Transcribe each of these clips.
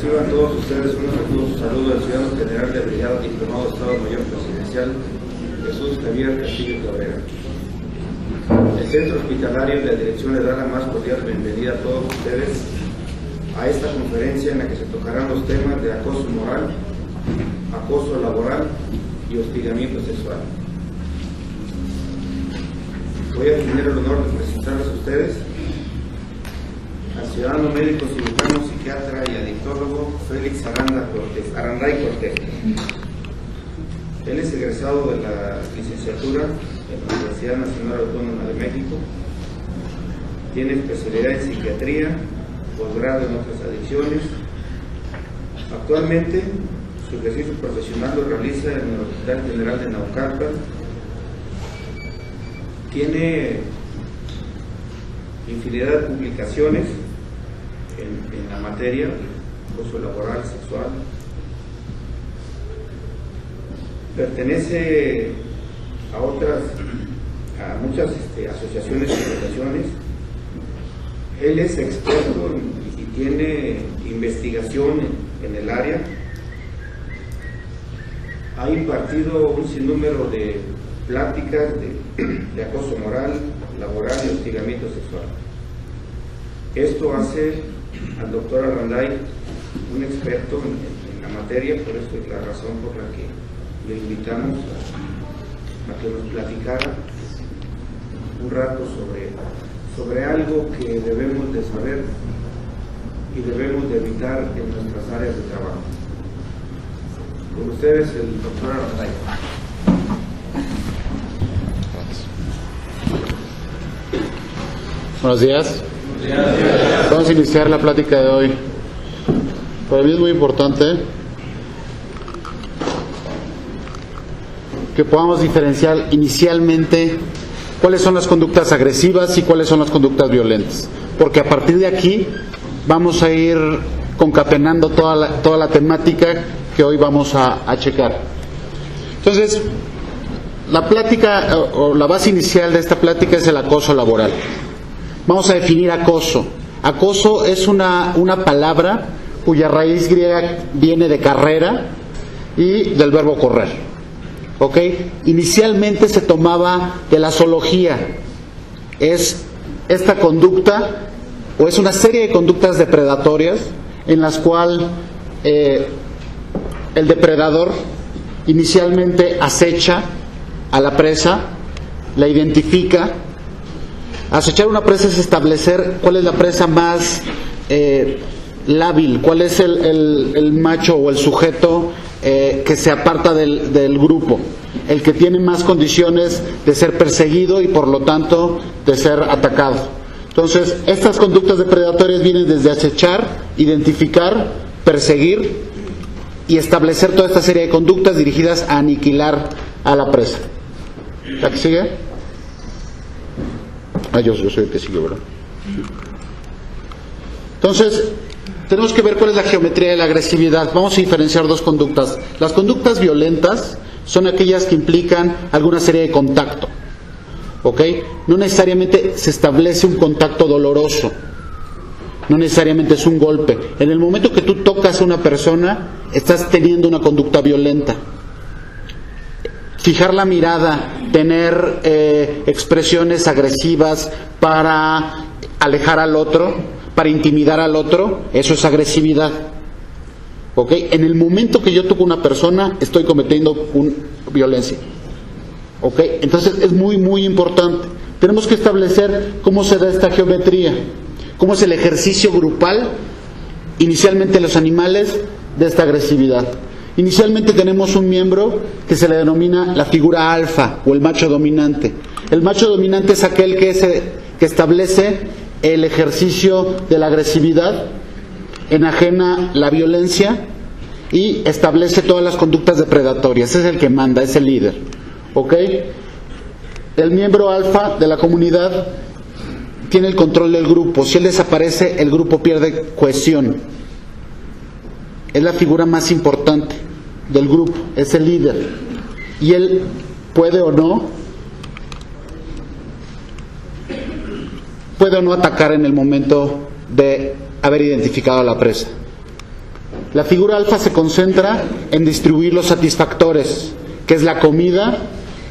Reciban todos ustedes un afectuoso saludo del ciudadano general del brigado diplomado de Estado Mayor Presidencial Jesús Javier Castillo Cabrera. El Centro Hospitalario de la Dirección le da la más cordial bienvenida a todos ustedes a esta conferencia en la que se tocarán los temas de acoso moral, acoso laboral y hostigamiento sexual. Voy a tener el honor de presentarles a ustedes al ciudadano médico cirujano, psiquiatra y adictólogo Félix Aranday Cortés. Él es egresado de la licenciatura en la Universidad Nacional Autónoma de México, tiene especialidad en psiquiatría, posgrado en otras adicciones. Actualmente su ejercicio profesional lo realiza en el Hospital General de Naucalpan. Tiene infinidad de publicaciones en la materia, acoso laboral, sexual. Pertenece a muchas asociaciones y organizaciones. Él es experto y tiene investigación en el área. Ha impartido un sinnúmero de pláticas de acoso moral, laboral y hostigamiento sexual. Esto hace al doctor Aranday un experto en la materia, por eso es la razón por la que le invitamos a que nos platicara un rato sobre algo que debemos de saber y debemos de evitar en nuestras áreas de trabajo. Con ustedes el doctor Aranday. Buenos días. Vamos a iniciar la plática de hoy. Para mí es muy importante que podamos diferenciar inicialmente cuáles son las conductas agresivas y cuáles son las conductas violentas, porque a partir de aquí vamos a ir concatenando toda la temática que hoy vamos a checar. Entonces, la plática o la base inicial de esta plática es el acoso laboral. Vamos a definir acoso. Acoso es una palabra cuya raíz griega viene de carrera y del verbo correr. ¿Ok? Inicialmente se tomaba de la zoología. Es esta conducta, o es una serie de conductas depredatorias en las cuales el depredador inicialmente acecha a la presa, la identifica. Acechar una presa es establecer cuál es la presa más lábil, cuál es el macho o el sujeto que se aparta del grupo, el que tiene más condiciones de ser perseguido y por lo tanto de ser atacado. Entonces, estas conductas depredatorias vienen desde acechar, identificar, perseguir y establecer toda esta serie de conductas dirigidas a aniquilar a la presa. ¿La que sigue? Yo soy el que sigue, ¿verdad? Entonces, tenemos que ver cuál es la geometría de la agresividad. Vamos a diferenciar dos conductas. Las conductas violentas son aquellas que implican alguna serie de contacto. ¿Ok? No necesariamente se establece un contacto doloroso. No necesariamente es un golpe. En el momento que tú tocas a una persona, estás teniendo una conducta violenta. Fijar la mirada, tener expresiones agresivas para alejar al otro, para intimidar al otro, eso es agresividad. ¿Ok? En el momento que yo toco a una persona, estoy cometiendo violencia. ¿Ok? Entonces es muy, muy importante. Tenemos que establecer cómo se da esta geometría, cómo es el ejercicio grupal, inicialmente en los animales, de esta agresividad. Inicialmente tenemos un miembro que se le denomina la figura alfa o el macho dominante. El macho dominante es aquel que establece el ejercicio de la agresividad, enajena la violencia y establece todas las conductas depredatorias. Es el que manda, es el líder. ¿Ok? El miembro alfa de la comunidad tiene el control del grupo. Si él desaparece, el grupo pierde cohesión. Es la figura más importante del grupo, es el líder. Y él puede o no atacar en el momento de haber identificado a la presa. La figura alfa se concentra en distribuir los satisfactores, que es la comida,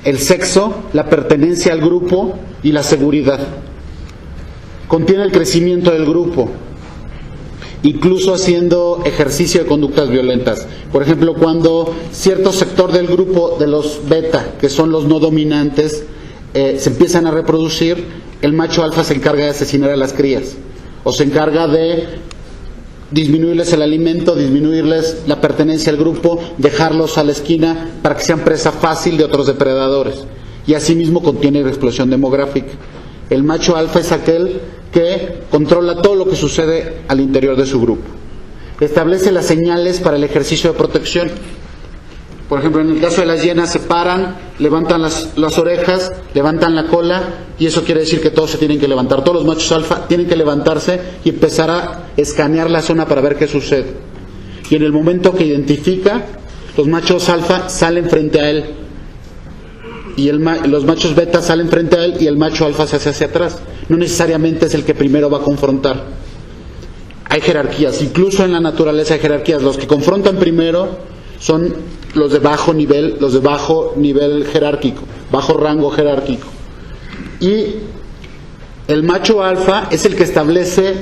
el sexo, la pertenencia al grupo y la seguridad. Contiene el crecimiento del grupo, incluso haciendo ejercicio de conductas violentas. Por ejemplo, cuando cierto sector del grupo de los beta, que son los no dominantes, se empiezan a reproducir, el macho alfa se encarga de asesinar a las crías, o se encarga de disminuirles el alimento, disminuirles la pertenencia al grupo, dejarlos a la esquina para que sean presa fácil de otros depredadores. Y asimismo contiene la explosión demográfica. El macho alfa es aquel que controla todo lo que sucede al interior de su grupo. Establece las señales para el ejercicio de protección. Por ejemplo, en el caso de las hienas se paran, levantan las orejas, levantan la cola, y eso quiere decir que todos se tienen que levantar. Todos los machos alfa tienen que levantarse y empezar a escanear la zona para ver qué sucede. Y en el momento que identifica, los machos alfa salen frente a él. Y los machos beta salen frente a él y el macho alfa se hace hacia atrás. No necesariamente es el que primero va a confrontar. Hay jerarquías, incluso en la naturaleza hay jerarquías. Los que confrontan primero son los de bajo nivel jerárquico, bajo rango jerárquico. Y el macho alfa es el que establece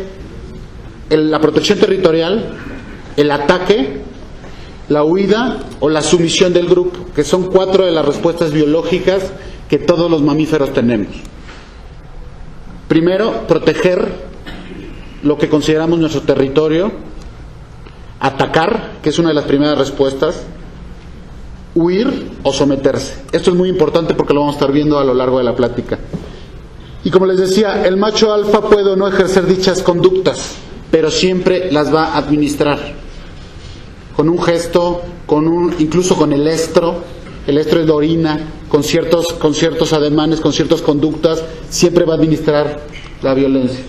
la protección territorial, el ataque, la huida o la sumisión del grupo, que son 4 de las respuestas biológicas que todos los mamíferos tenemos. Primero, proteger lo que consideramos nuestro territorio, atacar, que es una de las primeras respuestas, huir o someterse. Esto es muy importante porque lo vamos a estar viendo a lo largo de la plática. Y como les decía, el macho alfa puede o no ejercer dichas conductas, pero siempre las va a administrar. Con un gesto, incluso con el estro es la orina, con ciertos ademanes, con ciertas conductas, siempre va a administrar la violencia.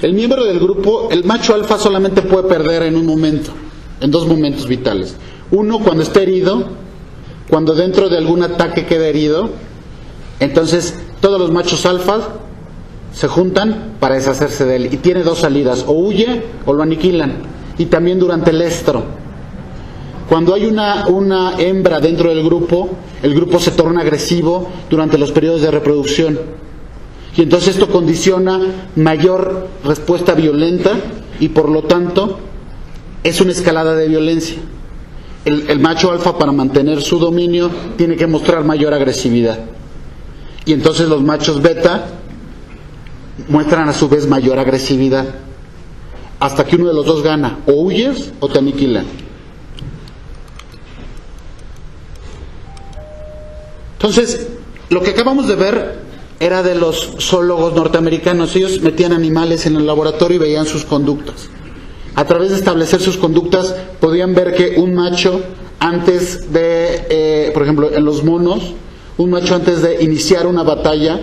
El miembro del grupo, el macho alfa solamente puede perder en un momento, en 2 momentos vitales. Uno, cuando está herido, cuando dentro de algún ataque queda herido, entonces todos los machos alfas se juntan para deshacerse de él. Y tiene 2 salidas, o huye o lo aniquilan. Y también durante el estro. Cuando hay una hembra dentro del grupo, el grupo se torna agresivo durante los periodos de reproducción. Y entonces esto condiciona mayor respuesta violenta y por lo tanto es una escalada de violencia. El macho alfa, para mantener su dominio, tiene que mostrar mayor agresividad. Y entonces los machos beta muestran a su vez mayor agresividad. Hasta que uno de los dos gana, o huyes o te aniquilan. Entonces, lo que acabamos de ver era de los zoólogos norteamericanos. Ellos metían animales en el laboratorio y veían sus conductas. A través de establecer sus conductas, podían ver que un macho antes de, por ejemplo, en los monos, un macho antes de iniciar una batalla,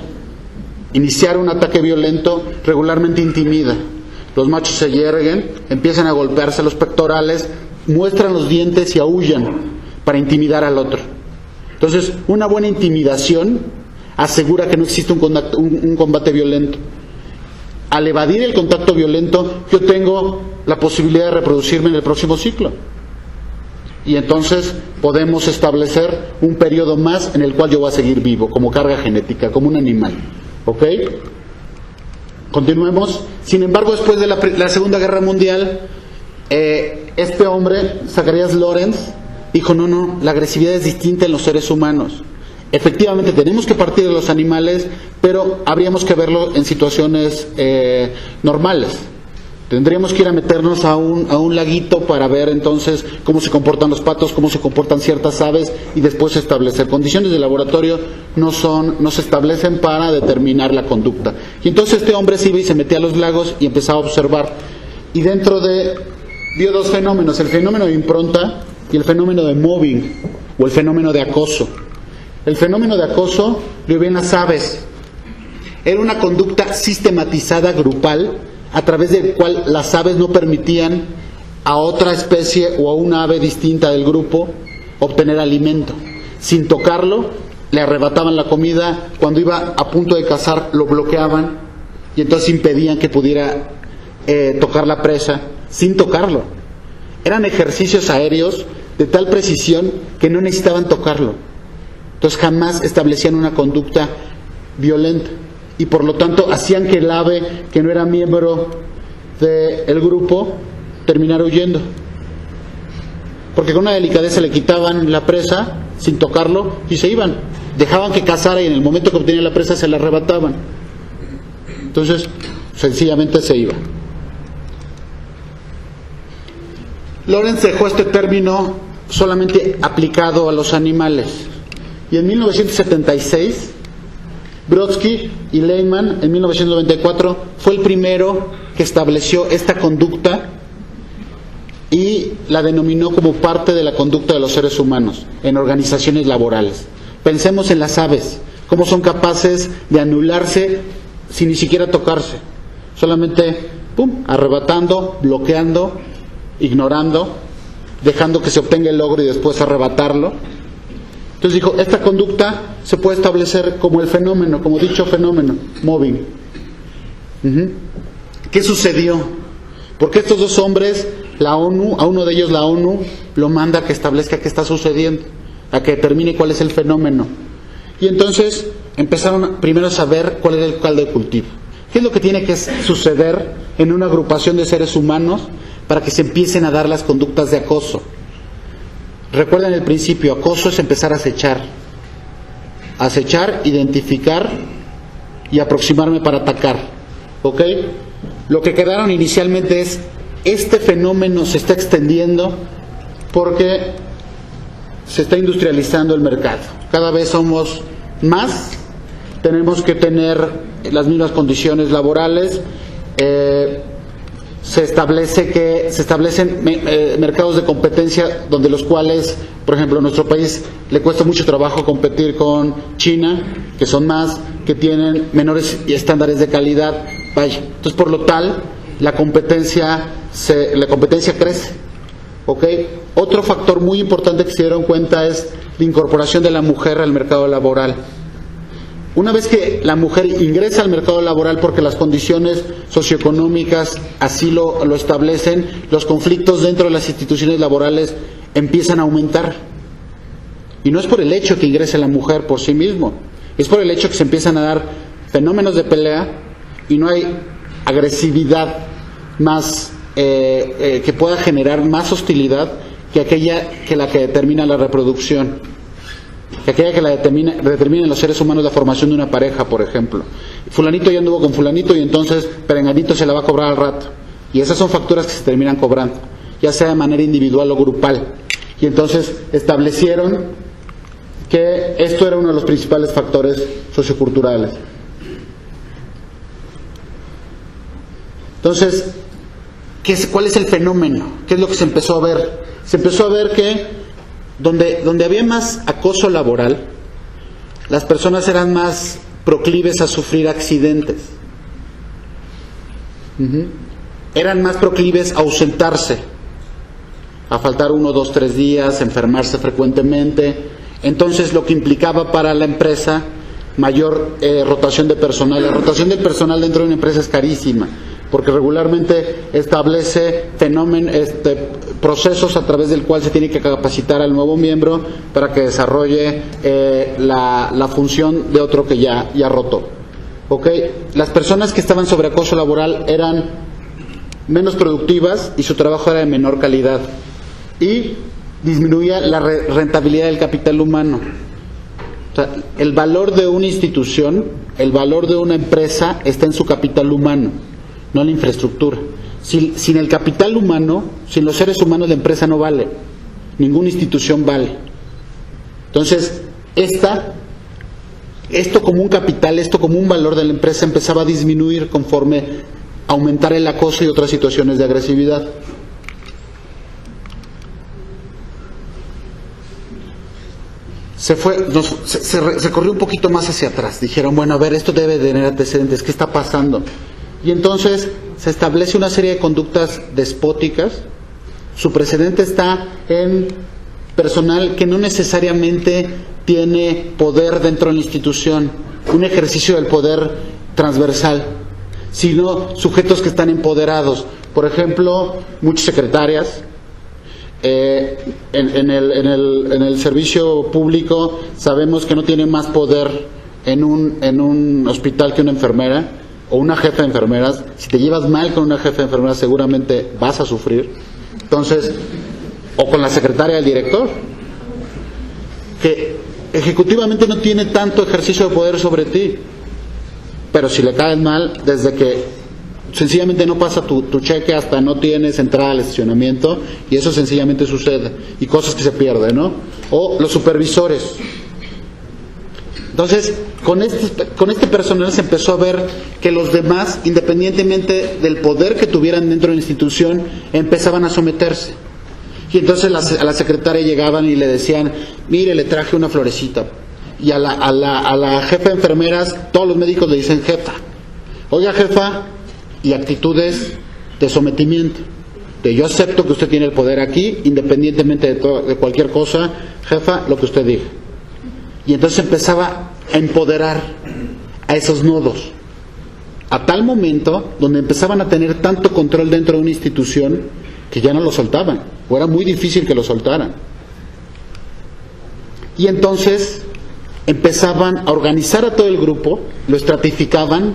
iniciar un ataque violento, regularmente intimida. Los machos se yerguen, empiezan a golpearse los pectorales, muestran los dientes y aúllan para intimidar al otro. Entonces, una buena intimidación asegura que no existe un combate violento. Al evadir el contacto violento, yo tengo la posibilidad de reproducirme en el próximo ciclo. Y entonces podemos establecer un periodo más en el cual yo voy a seguir vivo, como carga genética, como un animal. ¿Ok? Continuemos. Sin embargo, después de la Segunda Guerra Mundial, este hombre, Zacharias Lorenz, dijo, no, la agresividad es distinta en los seres humanos. Efectivamente, tenemos que partir de los animales, pero habríamos que verlo en situaciones normales. Tendríamos que ir a meternos a un laguito para ver entonces cómo se comportan los patos, cómo se comportan ciertas aves y después establecer. Condiciones de laboratorio no se establecen para determinar la conducta. Y entonces este hombre se iba y se metía a los lagos y empezaba a observar. Y vio 2 fenómenos, el fenómeno de impronta y el fenómeno de mobbing o el fenómeno de acoso. El fenómeno de acoso lo vio en las aves. Era una conducta sistematizada, grupal, a través del cual las aves no permitían a otra especie o a una ave distinta del grupo obtener alimento. Sin tocarlo, le arrebataban la comida, cuando iba a punto de cazar lo bloqueaban y entonces impedían que pudiera tocar la presa sin tocarlo. eran ejercicios aéreos de tal precisión que no necesitaban tocarlo. Entonces jamás establecían una conducta violenta y por lo tanto hacían que el ave, que no era miembro del grupo, terminara huyendo. Porque con una delicadeza le quitaban la presa sin tocarlo y se iban. Dejaban que cazara y en el momento que obtenían la presa se la arrebataban. Entonces, sencillamente se iba. Lawrence dejó este término solamente aplicado a los animales. Y en 1976, Brodsky y Lehman, en 1994, fue el primero que estableció esta conducta y la denominó como parte de la conducta de los seres humanos en organizaciones laborales. Pensemos en las aves, cómo son capaces de anularse sin ni siquiera tocarse, solamente arrebatando, bloqueando, ignorando, dejando que se obtenga el logro y después arrebatarlo. Entonces dijo, esta conducta se puede establecer como el fenómeno, como dicho fenómeno, mobbing. ¿Qué sucedió? Porque estos dos hombres, la ONU, a uno de ellos la ONU lo manda a que establezca qué está sucediendo, a que determine cuál es el fenómeno. Y entonces empezaron primero a saber cuál era el caldo de cultivo. ¿Qué es lo que tiene que suceder en una agrupación de seres humanos para que se empiecen a dar las conductas de acoso? Recuerden el principio, acoso es empezar a acechar, identificar y aproximarme para atacar. ¿Ok? Lo que quedaron inicialmente es, este fenómeno se está extendiendo porque se está industrializando el mercado. Cada vez somos más, tenemos que tener las mismas condiciones laborales, se establecen mercados de competencia donde los cuales, por ejemplo, a nuestro país le cuesta mucho trabajo competir con China, que son más, que tienen menores estándares de calidad. Vaya, entonces por lo tal la competencia crece. ¿Ok? Otro factor muy importante que se dieron cuenta es la incorporación de la mujer al mercado laboral. Una vez que la mujer ingresa al mercado laboral porque las condiciones socioeconómicas así lo establecen, los conflictos dentro de las instituciones laborales empiezan a aumentar. Y no es por el hecho que ingrese la mujer por sí mismo, es por el hecho que se empiezan a dar fenómenos de pelea y no hay agresividad más que pueda generar más hostilidad que la que determina la reproducción, que aquella que la determina en los seres humanos la formación de una pareja, por ejemplo. Fulanito ya anduvo con fulanito y entonces perenganito se la va a cobrar al rato. Y esas son facturas que se terminan cobrando, ya sea de manera individual o grupal. Y entonces establecieron que esto era uno de los principales factores socioculturales. Entonces, ¿cuál es el fenómeno? ¿Qué es lo que se empezó a ver? Se empezó a ver que donde había más acoso laboral, las personas eran más proclives a sufrir accidentes. Eran más proclives a ausentarse, a faltar 1, 2, 3 días, enfermarse frecuentemente. Entonces, lo que implicaba para la empresa mayor rotación de personal. La rotación del personal dentro de una empresa es carísima, porque regularmente establece procesos a través del cual se tiene que capacitar al nuevo miembro para que desarrolle la función de otro que ya rotó. ¿Okay? Las personas que estaban sobre acoso laboral eran menos productivas y su trabajo era de menor calidad y disminuía la rentabilidad del capital humano. O sea, el valor de una institución, el valor de una empresa está en su capital humano, no en la infraestructura. Sin el capital humano, sin los seres humanos, la empresa no vale. Ninguna institución vale. Entonces, esto como un capital, esto como un valor de la empresa empezaba a disminuir conforme aumentara el acoso y otras situaciones de agresividad. Se corrió un poquito más hacia atrás. Dijeron, bueno, a ver, esto debe de tener antecedentes, ¿qué está pasando? Y entonces se establece una serie de conductas despóticas. Su precedente está en personal que no necesariamente tiene poder dentro de la institución, un ejercicio del poder transversal, sino sujetos que están empoderados. Por ejemplo, muchas secretarias, en el servicio público sabemos que no tiene más poder en un hospital que una enfermera o una jefa de enfermeras. Si te llevas mal con una jefa de enfermeras seguramente vas a sufrir. Entonces, o con la secretaria del director, que ejecutivamente no tiene tanto ejercicio de poder sobre ti, pero si le caes mal, desde que sencillamente no pasa tu cheque hasta no tienes entrada al estacionamiento, y eso sencillamente sucede, y cosas que se pierden, ¿no? O los supervisores. Entonces, con este personal se empezó a ver que los demás, independientemente del poder que tuvieran dentro de la institución, empezaban a someterse. Y entonces a la secretaria llegaban y le decían, mire, le traje una florecita. Y a la jefa de enfermeras, todos los médicos le dicen jefa. Oiga, jefa, y actitudes de sometimiento. De yo acepto que usted tiene el poder aquí, independientemente de cualquier cosa, jefa, lo que usted diga. Y entonces empezaba a empoderar a esos nodos, a tal momento donde empezaban a tener tanto control dentro de una institución que ya no lo soltaban, o era muy difícil que lo soltaran. Y entonces empezaban a organizar a todo el grupo, lo estratificaban,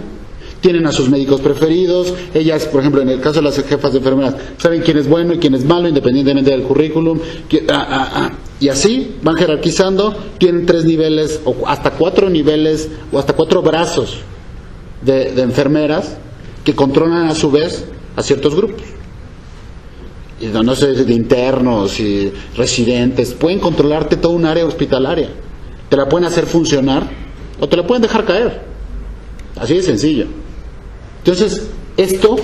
tienen a sus médicos preferidos, ellas, por ejemplo, en el caso de las jefas de enfermeras, saben quién es bueno y quién es malo, independientemente del currículum, y así van jerarquizando, tienen 3 niveles, o hasta 4 niveles, o hasta 4 brazos de enfermeras, que controlan a su vez a ciertos grupos. Y no sé, de internos y residentes, pueden controlarte toda un área hospitalaria, te la pueden hacer funcionar, o te la pueden dejar caer, así de sencillo. Entonces, esto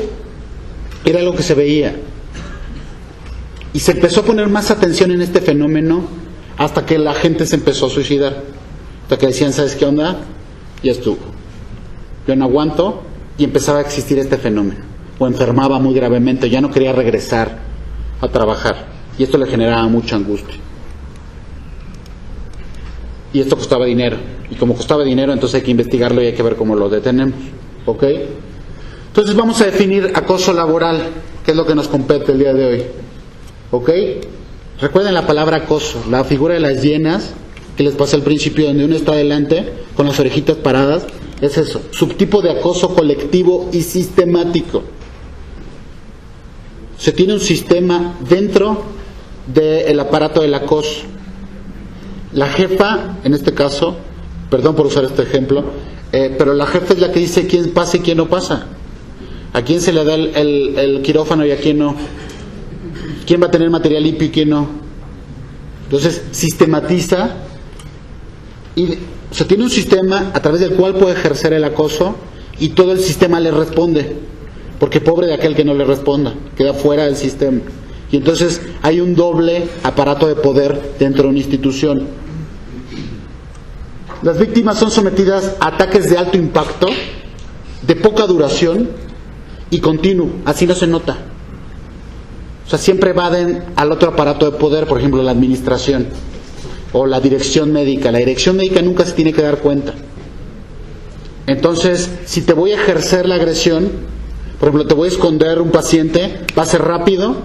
era lo que se veía. Y se empezó a poner más atención en este fenómeno hasta que la gente se empezó a suicidar. Hasta que decían, ¿sabes qué onda? Ya estuvo. Yo no aguanto, y empezaba a existir este fenómeno. O enfermaba muy gravemente, ya no quería regresar a trabajar. Y esto le generaba mucha angustia. Y esto costaba dinero. Y como costaba dinero, entonces hay que investigarlo y hay que ver cómo lo detenemos. ¿Ok? Entonces vamos a definir acoso laboral, que es lo que nos compete el día de hoy. ¿Ok? Recuerden la palabra acoso, la figura de las hienas que les pasé al principio, donde uno está adelante con las orejitas paradas, es eso, subtipo de acoso colectivo y sistemático. Se tiene un sistema dentro del aparato del acoso. La jefa, en este caso, perdón por usar este ejemplo, pero la jefa es la que dice quién pasa y quién no pasa. A quién se le da el quirófano y a quién no. Quién va a tener material limpio y quién no. Entonces, sistematiza y se tiene un sistema a través del cual puede ejercer el acoso, y todo el sistema le responde, porque pobre de aquel que no le responda, queda fuera del sistema. Y entonces hay un doble aparato de poder dentro de una institución. Las víctimas son sometidas a ataques de alto impacto, de poca duración y continuo, así no se nota. O sea, siempre evaden al otro aparato de poder, por ejemplo, la administración o la dirección médica. La dirección médica nunca se tiene que dar cuenta. Entonces, si te voy a ejercer la agresión, por ejemplo, te voy a esconder un paciente, va a ser rápido.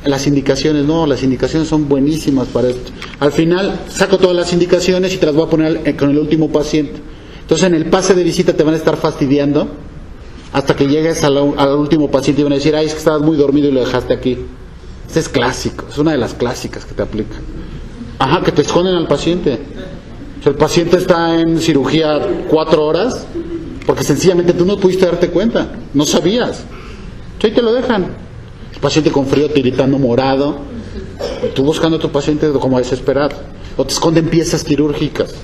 Las indicaciones, no, las indicaciones son buenísimas para esto. Al final, saco todas las indicaciones y te las voy a poner con el último paciente. Entonces, en el pase de visita te van a estar fastidiando hasta que llegues al último paciente y van a decir, ay, es que estabas muy dormido y lo dejaste aquí. Este es clásico, es una de las clásicas que te aplican. Ajá, que te esconden al paciente. O sea, el paciente está en cirugía 4 horas porque sencillamente tú no pudiste darte cuenta, no sabías. Ahí te lo dejan. El paciente con frío, tiritando, morado, tú buscando a tu paciente como desesperado. O te esconden piezas quirúrgicas.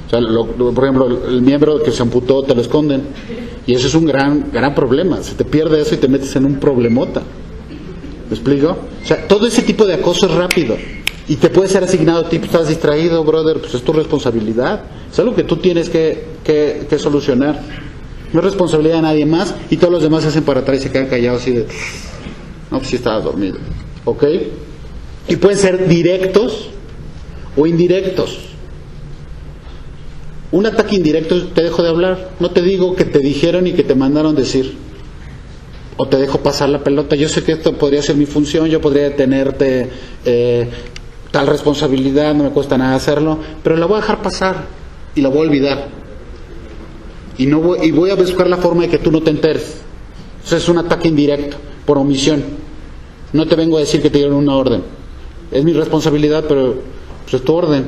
O sea, por ejemplo, el miembro que se amputó te lo esconden. Y eso es un gran problema. Se te pierde eso y te metes en un problemota. ¿Me explico? O sea, todo ese tipo de acoso es rápido. Y te puede ser asignado a ti, estás distraído, brother, pues es tu responsabilidad. Es algo que tú tienes que solucionar. No es responsabilidad de nadie más, y todos los demás se hacen para atrás y se quedan callados así de, no, pues sí estabas dormido. ¿Ok? Y pueden ser directos o indirectos. Un ataque indirecto, te dejo de hablar. No te digo que te dijeron y que te mandaron decir. o te dejo pasar la pelota. Yo sé que esto podría ser mi función, yo podría detenerte, tal responsabilidad, no me cuesta nada hacerlo, pero la voy a dejar pasar y la voy a olvidar. Y voy a buscar la forma de que tú no te enteres. Eso es un ataque indirecto, por omisión. No te vengo a decir que te dieron una orden. Es mi responsabilidad, pero pues es tu orden.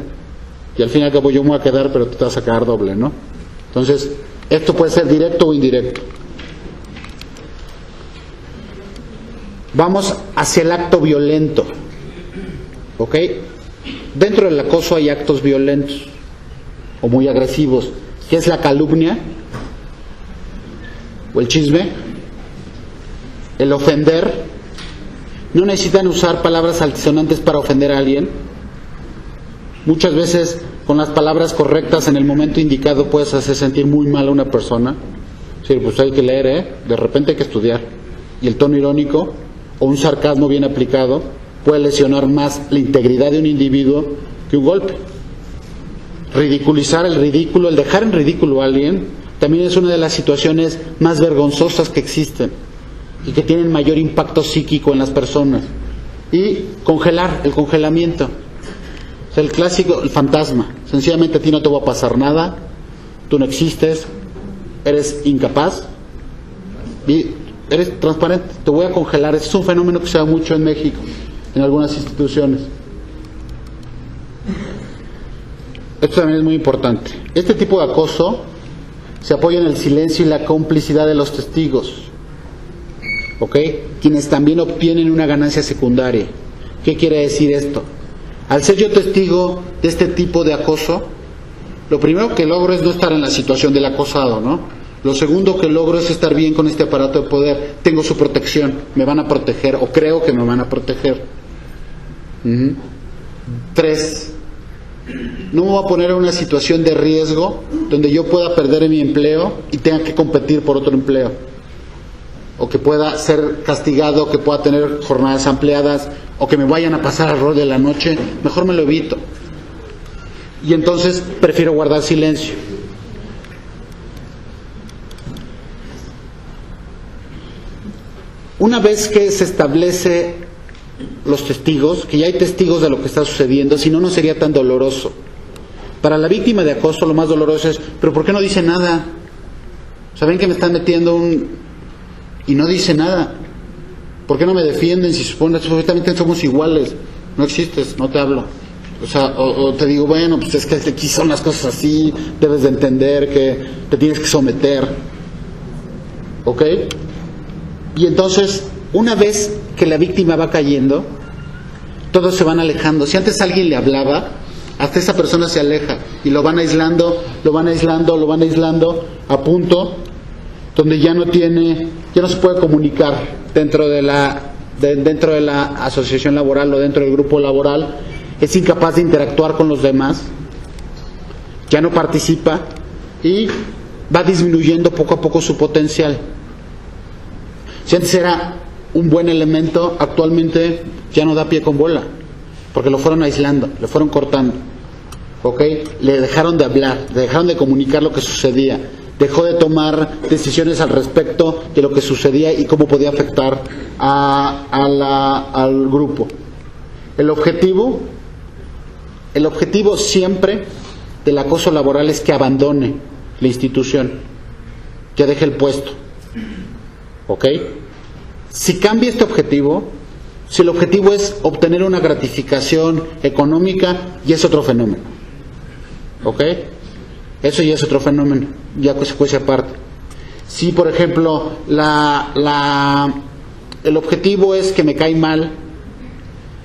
Y al fin y al cabo yo me voy a quedar, pero tú te vas a quedar doble, ¿no? Entonces, esto puede ser directo o indirecto. Vamos hacia el acto violento. ¿Ok? Dentro del acoso hay actos violentos o muy agresivos, que es la calumnia o el chisme, el ofender. No necesitan usar palabras altisonantes para ofender a alguien. Muchas veces con las palabras correctas en el momento indicado puedes hacer sentir muy mal a una persona. Sí, pues hay que leer, de repente hay que estudiar. Y el tono irónico o un sarcasmo bien aplicado puede lesionar más la integridad de un individuo que un golpe. Ridiculizar el ridículo, el dejar en ridículo a alguien, también es una de las situaciones más vergonzosas que existen y que tienen mayor impacto psíquico en las personas. Y congelar, el congelamiento. O sea, el clásico, el fantasma. Sencillamente a ti no te va a pasar nada, tú no existes, eres incapaz y eres transparente. Te voy a congelar. Este es un fenómeno que se da mucho en México, en algunas instituciones. Esto también es muy importante. Este tipo de acoso se apoya en el silencio y la complicidad de los testigos, ¿ok? Quienes también obtienen una ganancia secundaria. ¿Qué quiere decir esto? Al ser yo testigo de este tipo de acoso, lo primero que logro es no estar en la situación del acosado, ¿no? Lo segundo que logro es estar bien con este aparato de poder. Tengo su protección, me van a proteger, o creo que me van a proteger. 3. No me voy a poner en una situación de riesgo donde yo pueda perder mi empleo y tenga que competir por otro empleo, o que pueda ser castigado, que pueda tener jornadas ampliadas, o que me vayan a pasar al rol de la noche. Mejor me lo evito. Y entonces prefiero guardar silencio. Una vez que se establece los testigos, que ya hay testigos de lo que está sucediendo, si no, no sería tan doloroso. Para la víctima de acoso lo más doloroso es, pero ¿por qué no dice nada? ¿Saben que me están metiendo y no dice nada? ¿Por qué no me defienden si supuestamente somos iguales? No existes, no te hablo. O sea, o te digo, bueno, pues es que aquí son las cosas así, debes de entender que te tienes que someter. ¿Ok? Y entonces, una vez que la víctima va cayendo, todos se van alejando. Si antes alguien le hablaba, hasta esa persona se aleja y lo van aislando, a punto donde ya no se puede comunicar dentro de la asociación laboral o dentro del grupo laboral. Es incapaz de interactuar con los demás, ya no participa y va disminuyendo poco a poco su potencial. Si antes era un buen elemento, actualmente ya no da pie con bola, porque lo fueron aislando, lo fueron cortando, ¿ok? Le dejaron de hablar, le dejaron de comunicar lo que sucedía, dejó de tomar decisiones al respecto de lo que sucedía y cómo podía afectar al grupo. El objetivo siempre del acoso laboral es que abandone la institución, que deje el puesto. ¿Ok? Si cambia este objetivo, si el objetivo es obtener una gratificación económica, ya es otro fenómeno. ¿Ok? Eso ya es otro fenómeno, ya consecuencia aparte. Si, por ejemplo, el objetivo es que me cae mal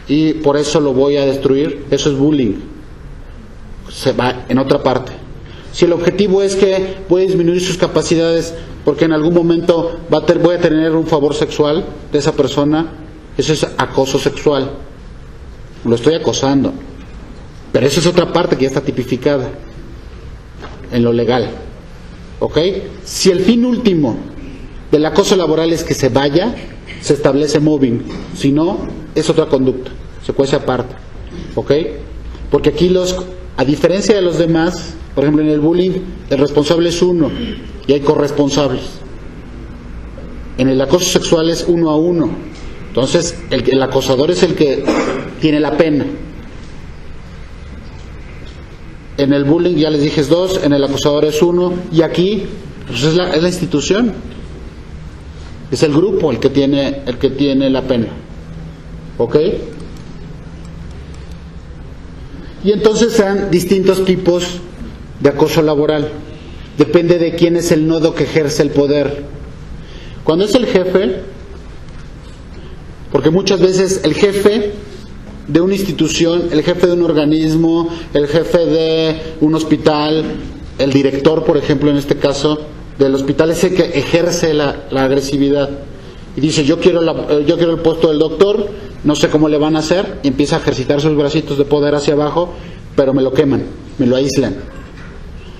y por eso lo voy a destruir, eso es bullying. Se va en otra parte. Si el objetivo es que voy a disminuir sus capacidades porque en algún momento voy a tener un favor sexual de esa persona, eso es acoso sexual. Lo estoy acosando. Pero eso es otra parte que ya está tipificada en lo legal. ¿Ok? Si el fin último del acoso laboral es que se vaya, se establece mobbing. Si no, es otra conducta, secuencia aparte. ¿Ok? Porque aquí a diferencia de los demás, por ejemplo en el bullying, el responsable es uno y hay corresponsables. En el acoso sexual es 1 a 1. Entonces, el acosador es el que tiene la pena. En el bullying, ya les dije, es 2, en el acosador es 1, y aquí pues es la institución. Es el grupo el que tiene la pena. ¿Ok? Y entonces se dan distintos tipos de acoso laboral. Depende de quién es el nodo que ejerce el poder. Cuando es el jefe, porque muchas veces el jefe de una institución, el jefe de un organismo, el jefe de un hospital, el director, por ejemplo, en este caso, del hospital, es el que ejerce la agresividad. Y dice, yo quiero el puesto del doctor, no sé cómo le van a hacer, y empieza a ejercitar sus bracitos de poder hacia abajo, pero me lo queman, me lo aíslan.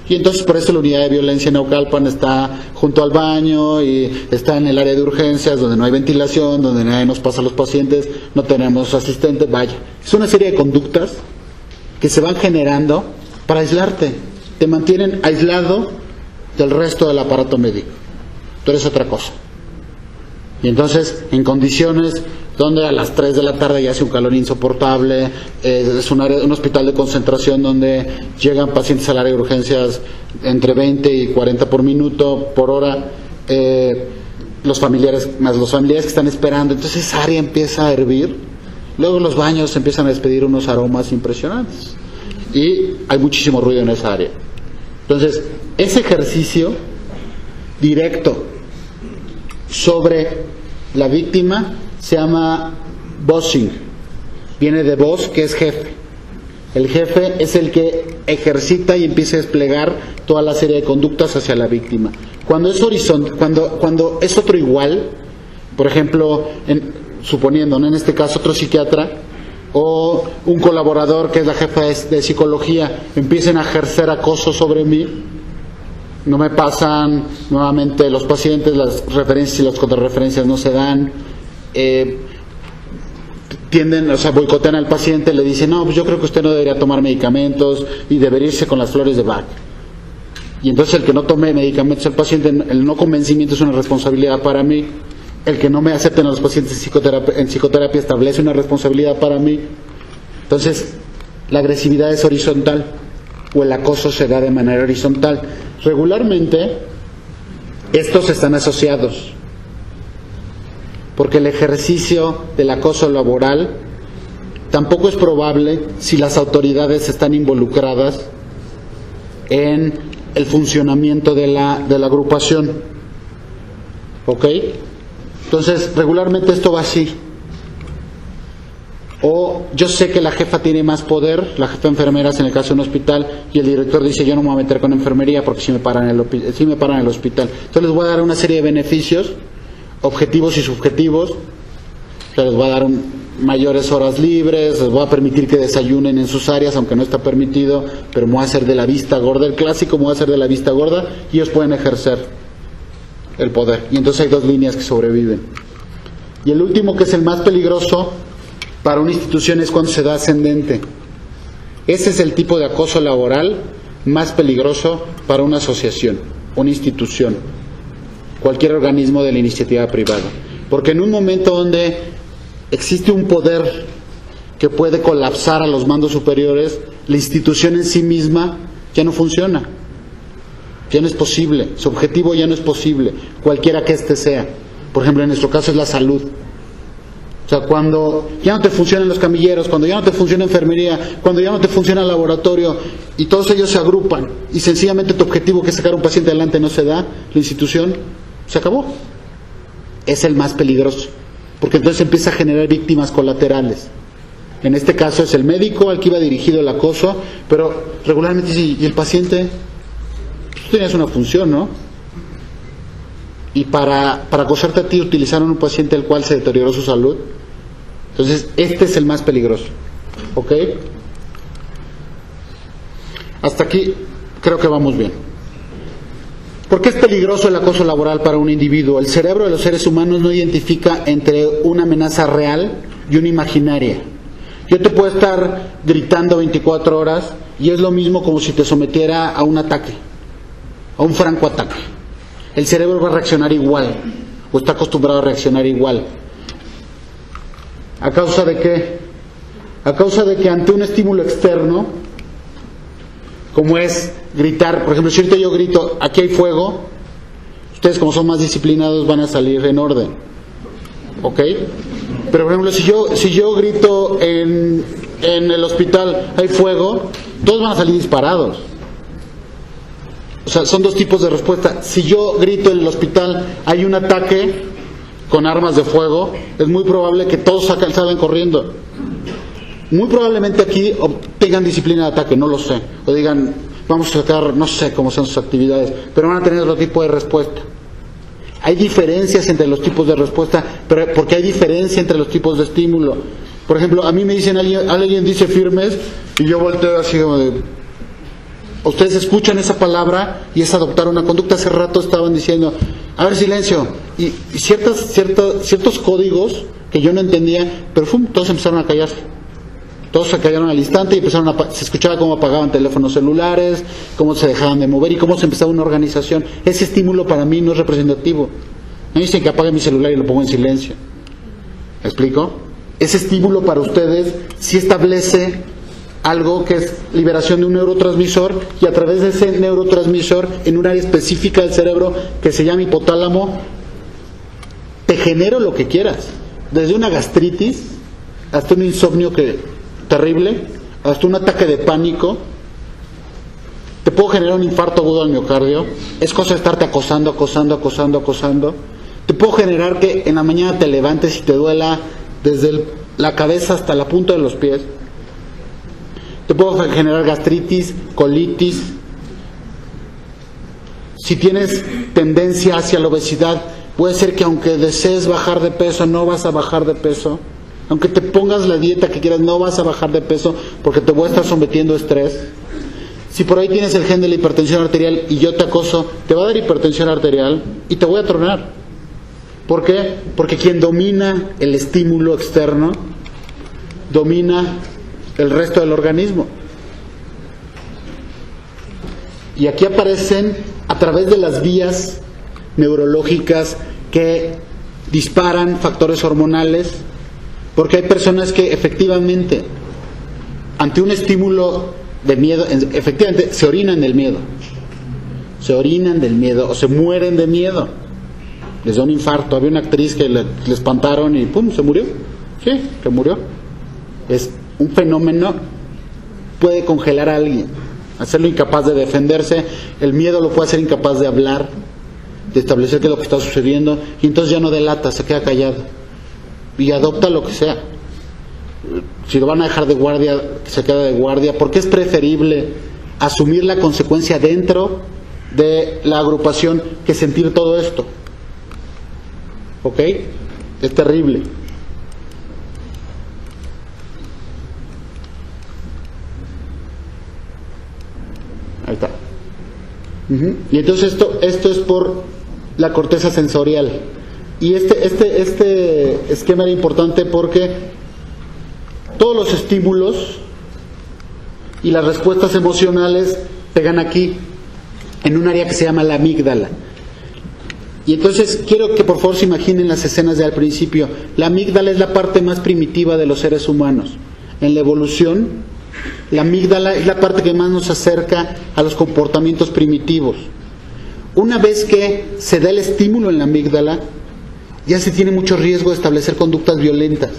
Y entonces por eso la unidad de violencia en Naucalpan está junto al baño y está en el área de urgencias donde no hay ventilación, donde nadie nos pasa a los pacientes, no tenemos asistentes, vaya. Es una serie de conductas que se van generando para aislarte, te mantienen aislado del resto del aparato médico. Tú eres otra cosa. Y entonces, en condiciones donde a las 3 de la tarde ya hace un calor insoportable, es un hospital de concentración donde llegan pacientes al área de urgencias entre 20 y 40 por hora, los familiares que están esperando, entonces esa área empieza a hervir, luego los baños empiezan a despedir unos aromas impresionantes y hay muchísimo ruido en esa área. Entonces, ese ejercicio directo sobre la víctima se llama bossing, viene de boss, que es jefe. El jefe es el que ejercita y empieza a desplegar toda la serie de conductas hacia la víctima. Cuando es cuando es otro igual, por ejemplo, suponiendo, ¿no?, en este caso otro psiquiatra o un colaborador que es la jefa de psicología, empiecen a ejercer acoso sobre mí, no me pasan nuevamente los pacientes, las referencias y las contrarreferencias no se dan, boicotean al paciente, le dicen, no, pues yo creo que usted no debería tomar medicamentos y debería irse con las flores de Bach. Y entonces el que no tome medicamentos al paciente, el no convencimiento es una responsabilidad para mí, el que no me acepten a los pacientes en psicoterapia establece una responsabilidad para mí. Entonces, la agresividad es horizontal, o el acoso se da de manera horizontal. Regularmente, estos están asociados, porque el ejercicio del acoso laboral tampoco es probable si las autoridades están involucradas en el funcionamiento de la agrupación. ¿Ok? Entonces, regularmente esto va así. O yo sé que la jefa tiene más poder, la jefa de enfermeras en el caso de un hospital, y el director dice, yo no me voy a meter con enfermería porque si me paran en el hospital. Entonces les voy a dar una serie de beneficios, objetivos y subjetivos. O sea, les voy a dar mayores horas libres, les voy a permitir que desayunen en sus áreas, aunque no está permitido, pero me voy a hacer de la vista gorda, el clásico, me voy a hacer de la vista gorda, y ellos pueden ejercer el poder. Y entonces hay dos líneas que sobreviven. Y el último, que es el más peligroso para una institución, es cuando se da ascendente. Ese es el tipo de acoso laboral más peligroso para una asociación, una institución, cualquier organismo de la iniciativa privada. Porque en un momento donde existe un poder que puede colapsar a los mandos superiores, la institución en sí misma ya no funciona, ya no es posible, su objetivo ya no es posible, cualquiera que éste sea. Por ejemplo, en nuestro caso es la salud. O sea, cuando ya no te funcionan los camilleros, cuando ya no te funciona enfermería, cuando ya no te funciona el laboratorio, y todos ellos se agrupan, y sencillamente tu objetivo, que es sacar un paciente adelante, no se da, la institución se acabó. Es el más peligroso, porque entonces empieza a generar víctimas colaterales. En este caso es el médico al que iba dirigido el acoso, pero regularmente sí, y el paciente, tú tenías una función, ¿no? Y para acosarte a ti utilizaron un paciente al cual se deterioró su salud. Entonces, este es el más peligroso. ¿Ok? Hasta aquí creo que vamos bien. ¿Por qué es peligroso el acoso laboral para un individuo? El cerebro de los seres humanos no identifica entre una amenaza real y una imaginaria. Yo te puedo estar gritando 24 horas y es lo mismo como si te sometiera a un ataque, a un franco ataque. El cerebro va a reaccionar igual. o está acostumbrado a reaccionar igual. ¿A causa de qué? A causa de que ante un estímulo externo, como es gritar, por ejemplo, si ahorita yo grito, aquí hay fuego, ustedes como son más disciplinados van a salir en orden, ¿ok? Pero por ejemplo, si yo grito en el hospital, hay fuego, todos van a salir disparados. O sea, son dos tipos de respuesta. Si yo grito en el hospital, hay un ataque con armas de fuego, es muy probable que todos salgan corriendo. Muy probablemente aquí tengan disciplina de ataque, no lo sé. O digan, vamos a sacar, no sé cómo son sus actividades, pero van a tener otro tipo de respuesta. Hay diferencias entre los tipos de respuesta, pero porque hay diferencia entre los tipos de estímulo. Por ejemplo, a mí me dicen, alguien dice firmes, y yo volteo así como de... Ustedes escuchan esa palabra y es adoptar una conducta. Hace rato estaban diciendo, a ver, silencio. Y ciertos códigos que yo no entendía, pero todos empezaron a callarse. Todos se callaron al instante y se escuchaba cómo apagaban teléfonos celulares, cómo se dejaban de mover y cómo se empezaba una organización. Ese estímulo para mí no es representativo. Me dicen que apague mi celular y lo pongo en silencio. ¿Me explico? Ese estímulo para ustedes sí establece algo que es liberación de un neurotransmisor, y a través de ese neurotransmisor en un área específica del cerebro que se llama hipotálamo, te genero lo que quieras, desde una gastritis hasta un insomnio terrible, hasta un ataque de pánico. Te puedo generar un infarto agudo al miocardio. Es cosa de estarte acosando. Te puedo generar que en la mañana te levantes y te duela desde la cabeza hasta la punta de los pies. Te puedo generar gastritis, colitis. Si tienes tendencia hacia la obesidad, puede ser que aunque desees bajar de peso, no vas a bajar de peso. Aunque te pongas la dieta que quieras, no vas a bajar de peso porque te voy a estar sometiendo a estrés. Si por ahí tienes el gen de la hipertensión arterial y yo te acoso, te va a dar hipertensión arterial y te voy a tronar. ¿Por qué? Porque quien domina el estímulo externo, domina el resto del organismo. Y aquí aparecen a través de las vías neurológicas que disparan factores hormonales, porque hay personas que efectivamente ante un estímulo de miedo, efectivamente se orinan del miedo, o se mueren de miedo, les da un infarto. Había una actriz que le espantaron y ¡pum!, se murió. Sí, se murió. Es un fenómeno, puede congelar a alguien, hacerlo incapaz de defenderse. El miedo lo puede hacer incapaz de hablar, de establecer qué es lo que está sucediendo, y entonces ya no delata, se queda callado y adopta lo que sea. Si lo van a dejar de guardia, se queda de guardia, porque es preferible asumir la consecuencia dentro de la agrupación que sentir todo esto. ¿Ok? Es terrible. Ahí está. Y entonces esto es por la corteza sensorial. Y este esquema era importante porque todos los estímulos y las respuestas emocionales pegan aquí, en un área que se llama la amígdala. Y entonces quiero que por favor se imaginen las escenas de al principio. La amígdala es la parte más primitiva de los seres humanos. En la evolución, la amígdala es la parte que más nos acerca a los comportamientos primitivos. Una vez que se da el estímulo en la amígdala, ya se tiene mucho riesgo de establecer conductas violentas.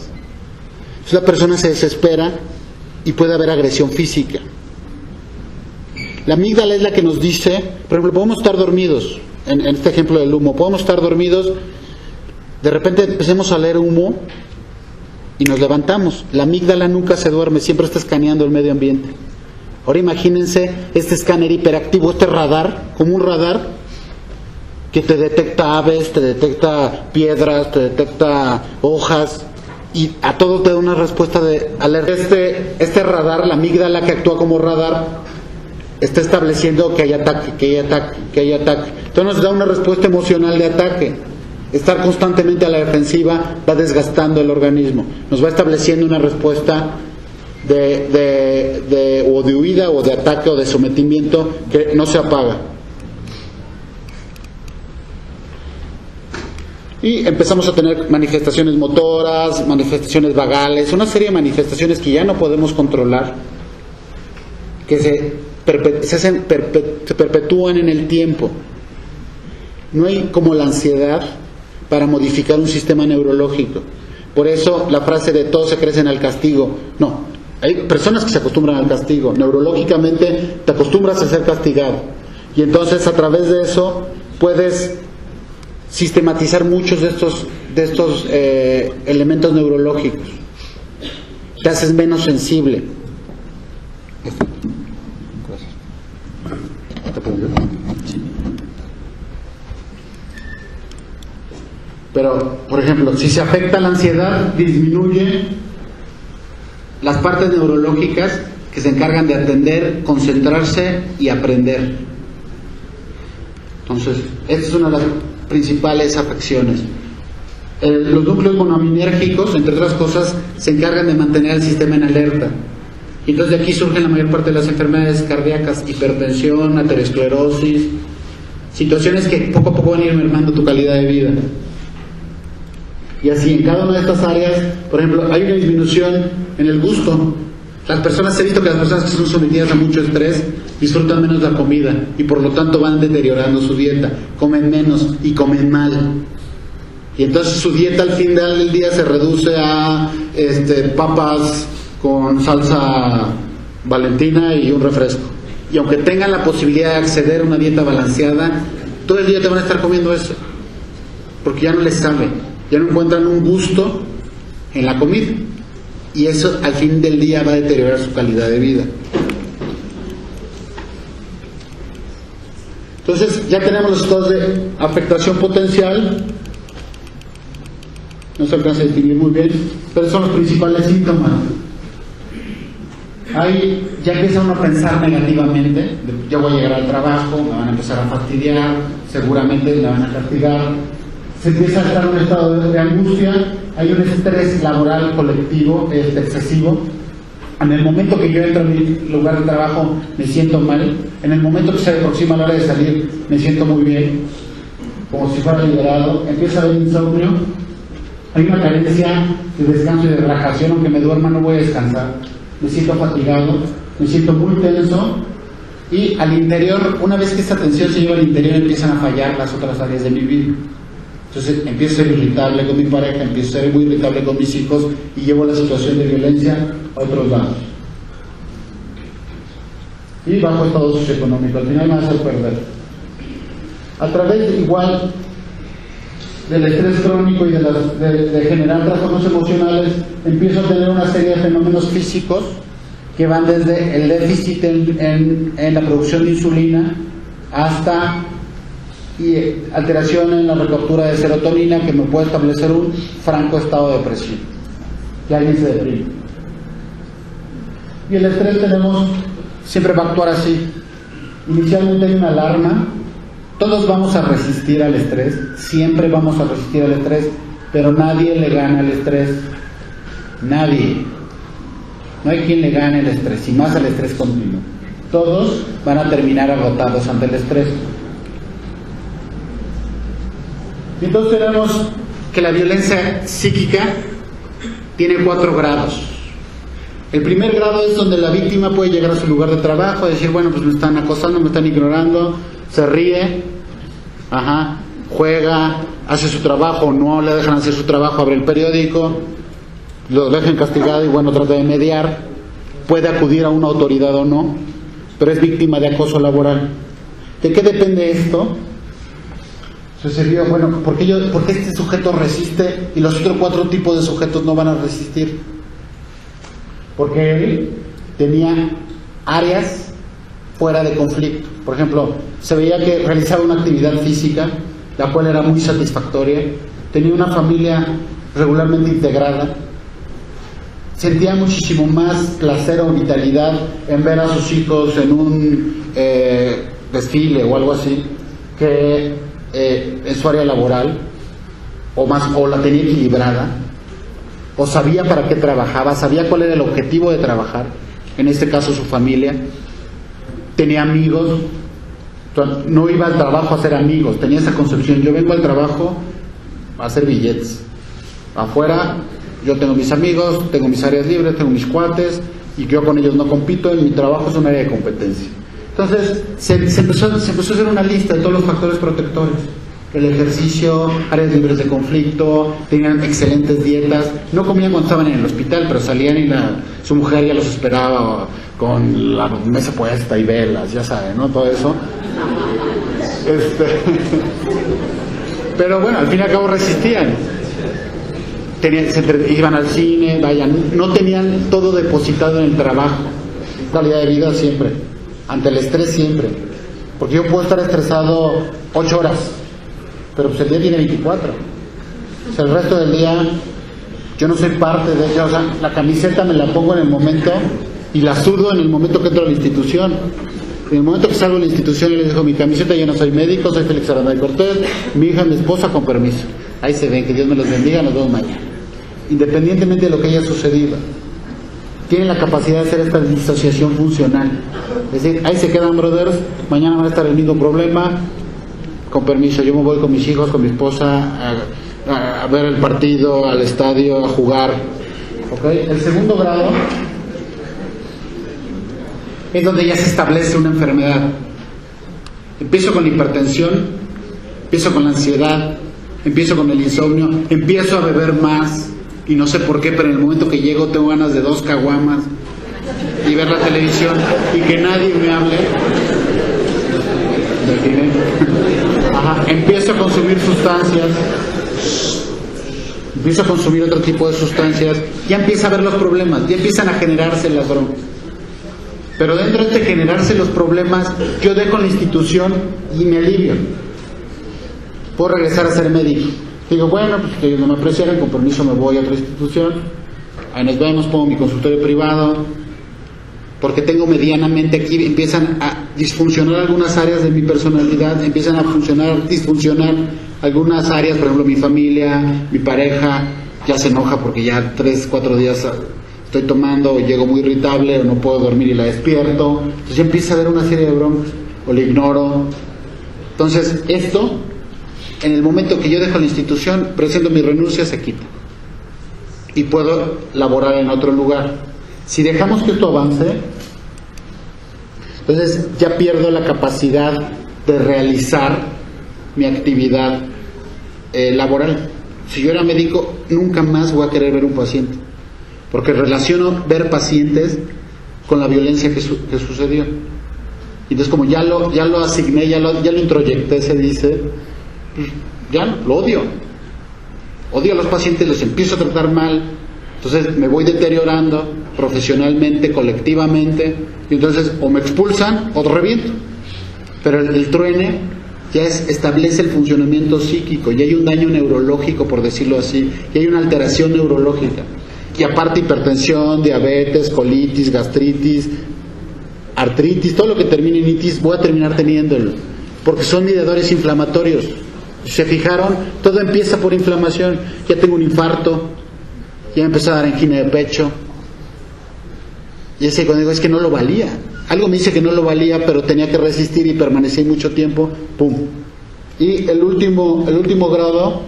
Entonces la persona se desespera y puede haber agresión física. La amígdala es la que nos dice, por ejemplo, podemos estar dormidos, en este ejemplo del humo, podemos estar dormidos, de repente empecemos a leer humo y nos levantamos. La amígdala nunca se duerme, siempre está escaneando el medio ambiente. Ahora imagínense este escáner hiperactivo, este radar, como un radar que te detecta aves, te detecta piedras, te detecta hojas, y a todo te da una respuesta de alerta. Este radar, la amígdala que actúa como radar, está estableciendo que hay ataque, que hay ataque, que hay ataque. Entonces nos da una respuesta emocional de ataque. Estar constantemente a la defensiva va desgastando el organismo. Nos va estableciendo una respuesta o de huida, o de ataque, o de sometimiento que no se apaga. Y empezamos a tener manifestaciones motoras, manifestaciones vagales, una serie de manifestaciones que ya no podemos controlar, que se perpetúan en el tiempo. No hay como la ansiedad para modificar un sistema neurológico. Por eso la frase de todos se crecen al castigo. No, hay personas que se acostumbran al castigo. Neurológicamente te acostumbras a ser castigado. Y entonces a través de eso puedes sistematizar muchos de estos elementos neurológicos. Te haces menos sensible. Pero, por ejemplo, si se afecta la ansiedad, disminuye las partes neurológicas que se encargan de atender, concentrarse y aprender. Entonces, esta es una de las principales afecciones. Los núcleos monoaminérgicos, entre otras cosas, se encargan de mantener el sistema en alerta. Y entonces de aquí surgen la mayor parte de las enfermedades cardíacas: hipertensión, aterosclerosis, situaciones que poco a poco van a ir mermando tu calidad de vida. Y así en cada una de estas áreas, por ejemplo, hay una disminución en el gusto. Las personas, he visto que las personas que son sometidas a mucho estrés disfrutan menos la comida y por lo tanto van deteriorando su dieta, comen menos y comen mal. Y entonces su dieta al final del día se reduce a papas con salsa Valentina y un refresco. Y aunque tengan la posibilidad de acceder a una dieta balanceada, todo el día te van a estar comiendo eso, porque ya no les sabe, ya no encuentran un gusto en la comida, y eso al fin del día va a deteriorar su calidad de vida. Entonces ya tenemos los estados de afectación potencial, no se alcanza a distinguir muy bien, pero son los principales síntomas. Ahí ya empieza uno a pensar negativamente: ya voy a llegar al trabajo, me van a empezar a fastidiar, seguramente me van a castigar. Se empieza a estar en un estado de angustia, hay un estrés laboral colectivo excesivo. En el momento que yo entro en mi lugar de trabajo me siento mal, en el momento que se aproxima la hora de salir me siento muy bien, como si fuera liberado. Empieza a haber insomnio, hay una carencia de descanso y de relajación. Aunque me duerma no voy a descansar, me siento fatigado, me siento muy tenso, y al interior, una vez que esta tensión se lleva al interior, empiezan a fallar las otras áreas de mi vida. Entonces empiezo a ser irritable con mi pareja, empiezo a ser muy irritable con mis hijos y llevo la situación de violencia a otros lados. Y bajo estado socioeconómico, al final me va a hacer perder. A través igual del estrés crónico y de generar trastornos emocionales, empiezo a tener una serie de fenómenos físicos que van desde el déficit en la producción de insulina hasta alteración en la recaptura de serotonina, que me puede establecer un franco estado de depresión, que alguien se deprime. Y el estrés siempre va a actuar así. Inicialmente hay una alarma, todos vamos a resistir al estrés, siempre vamos a resistir al estrés, pero nadie le gana al estrés, nadie. No hay quien le gane el estrés, y más al estrés continuo. Todos van a terminar agotados ante el estrés. Y entonces tenemos que la violencia psíquica tiene 4 grados. El primer grado es donde la víctima puede llegar a su lugar de trabajo y decir: bueno, pues me están acosando, me están ignorando, se ríe, juega, hace su trabajo, no le dejan hacer su trabajo, abre el periódico, lo dejan castigado y bueno, trata de mediar, puede acudir a una autoridad o no, pero es víctima de acoso laboral. ¿De qué depende esto? Sucedió, bueno, ¿por qué este sujeto resiste y los otros 4 tipos de sujetos no van a resistir? Porque él tenía áreas fuera de conflicto. Por ejemplo, se veía que realizaba una actividad física, la cual era muy satisfactoria, tenía una familia regularmente integrada, sentía muchísimo más placer o vitalidad en ver a sus hijos en un desfile o algo así, que en su área laboral, o la tenía equilibrada, o sabía para qué trabajaba, sabía cuál era el objetivo de trabajar, en este caso su familia, tenía amigos, no iba al trabajo a hacer amigos, tenía esa concepción: yo vengo al trabajo a hacer billetes. Afuera yo tengo mis amigos, tengo mis áreas libres, tengo mis cuates, y yo con ellos no compito, en mi trabajo es un área de competencia. Entonces se empezó a hacer una lista de todos los factores protectores: el ejercicio, áreas libres de conflicto, tenían excelentes dietas, no comían cuando estaban en el hospital, pero salían y su mujer ya los esperaba con la mesa puesta y velas, ya saben, ¿no? Todo eso. Pero bueno, al fin y al cabo resistían. Iban al cine, no tenían todo depositado en el trabajo. Calidad de vida siempre, ante el estrés siempre. Porque yo puedo estar estresado 8 horas, pero pues el día tiene 24. O sea, el resto del día yo no soy parte de ella. O sea, la camiseta me la pongo en el momento y la sudo en el momento que entro a la institución. En el momento que salgo de la institución, yo les dejo mi camiseta: yo no soy médico, soy Félix Aranda de Cortés, mi hija, mi esposa, con permiso. Ahí se ven, que Dios me los bendiga, nos vemos mañana. Independientemente de lo que haya sucedido, tienen la capacidad de hacer esta disociación funcional. Es decir, ahí se quedan, brothers, mañana van a estar el mismo problema, con permiso, yo me voy con mis hijos, con mi esposa, a ver el partido, al estadio, a jugar. ¿Okay? El segundo grado es donde ya se establece una enfermedad. Empiezo con la hipertensión, empiezo con la ansiedad, empiezo con el insomnio, empiezo a beber más, y no sé por qué, pero en el momento que llego tengo ganas de 2 caguamas y ver la televisión y que nadie me hable. Empiezo a consumir sustancias, empiezo a consumir otro tipo de sustancias, ya empieza a ver los problemas, ya empiezan a generarse las broncas. Pero dentro de generarse los problemas, yo dejo la institución y me alivio. Puedo regresar a ser médico. Digo, bueno, pues que ellos no me apreciaran, con permiso me voy a otra institución, ahí nos vemos, pongo mi consultorio privado, porque tengo medianamente aquí, empiezan a disfuncionar algunas áreas de mi personalidad, empiezan a disfuncionar algunas áreas, por ejemplo, mi familia, mi pareja, ya se enoja porque ya 3-4 días estoy tomando, o llego muy irritable, o no puedo dormir y la despierto, entonces ya empieza a haber una serie de broncas, o le ignoro. Entonces, esto, en el momento que yo dejo la institución, presento mi renuncia, se quita. Y puedo laborar en otro lugar. Si dejamos que esto avance, entonces ya pierdo la capacidad de realizar mi actividad laboral. Si yo era médico, nunca más voy a querer ver un paciente, porque relaciono ver pacientes con la violencia que sucedió. Entonces, como ya lo asigné, ya lo introyecté, se dice, ya lo odio a los pacientes, los empiezo a tratar mal, entonces me voy deteriorando profesionalmente, colectivamente, y entonces o me expulsan o reviento. Pero el truene ya establece el funcionamiento psíquico, y hay un daño neurológico, por decirlo así, y hay una alteración neurológica, y aparte hipertensión, diabetes, colitis, gastritis, artritis, todo lo que termine en itis voy a terminar teniéndolo, porque son mediadores inflamatorios. ¿Se fijaron? Todo empieza por inflamación. Ya tengo un infarto, ya me empezó a dar angina de pecho, y ese cuando digo, es que no lo valía, algo me dice que no lo valía, pero tenía que resistir y permanecí mucho tiempo, ¡pum! Y el último grado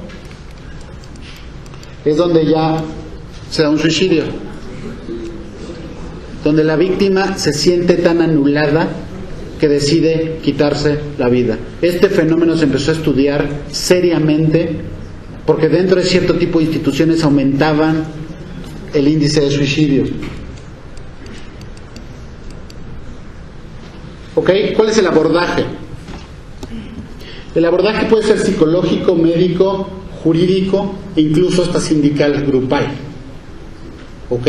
es donde ya se da un suicidio, donde la víctima se siente tan anulada que decide quitarse la vida. Este fenómeno se empezó a estudiar seriamente porque dentro de cierto tipo de instituciones aumentaban el índice de suicidio. ¿Ok? ¿Cuál es el abordaje? El abordaje puede ser psicológico, médico, jurídico e incluso hasta sindical, grupal. ¿Ok?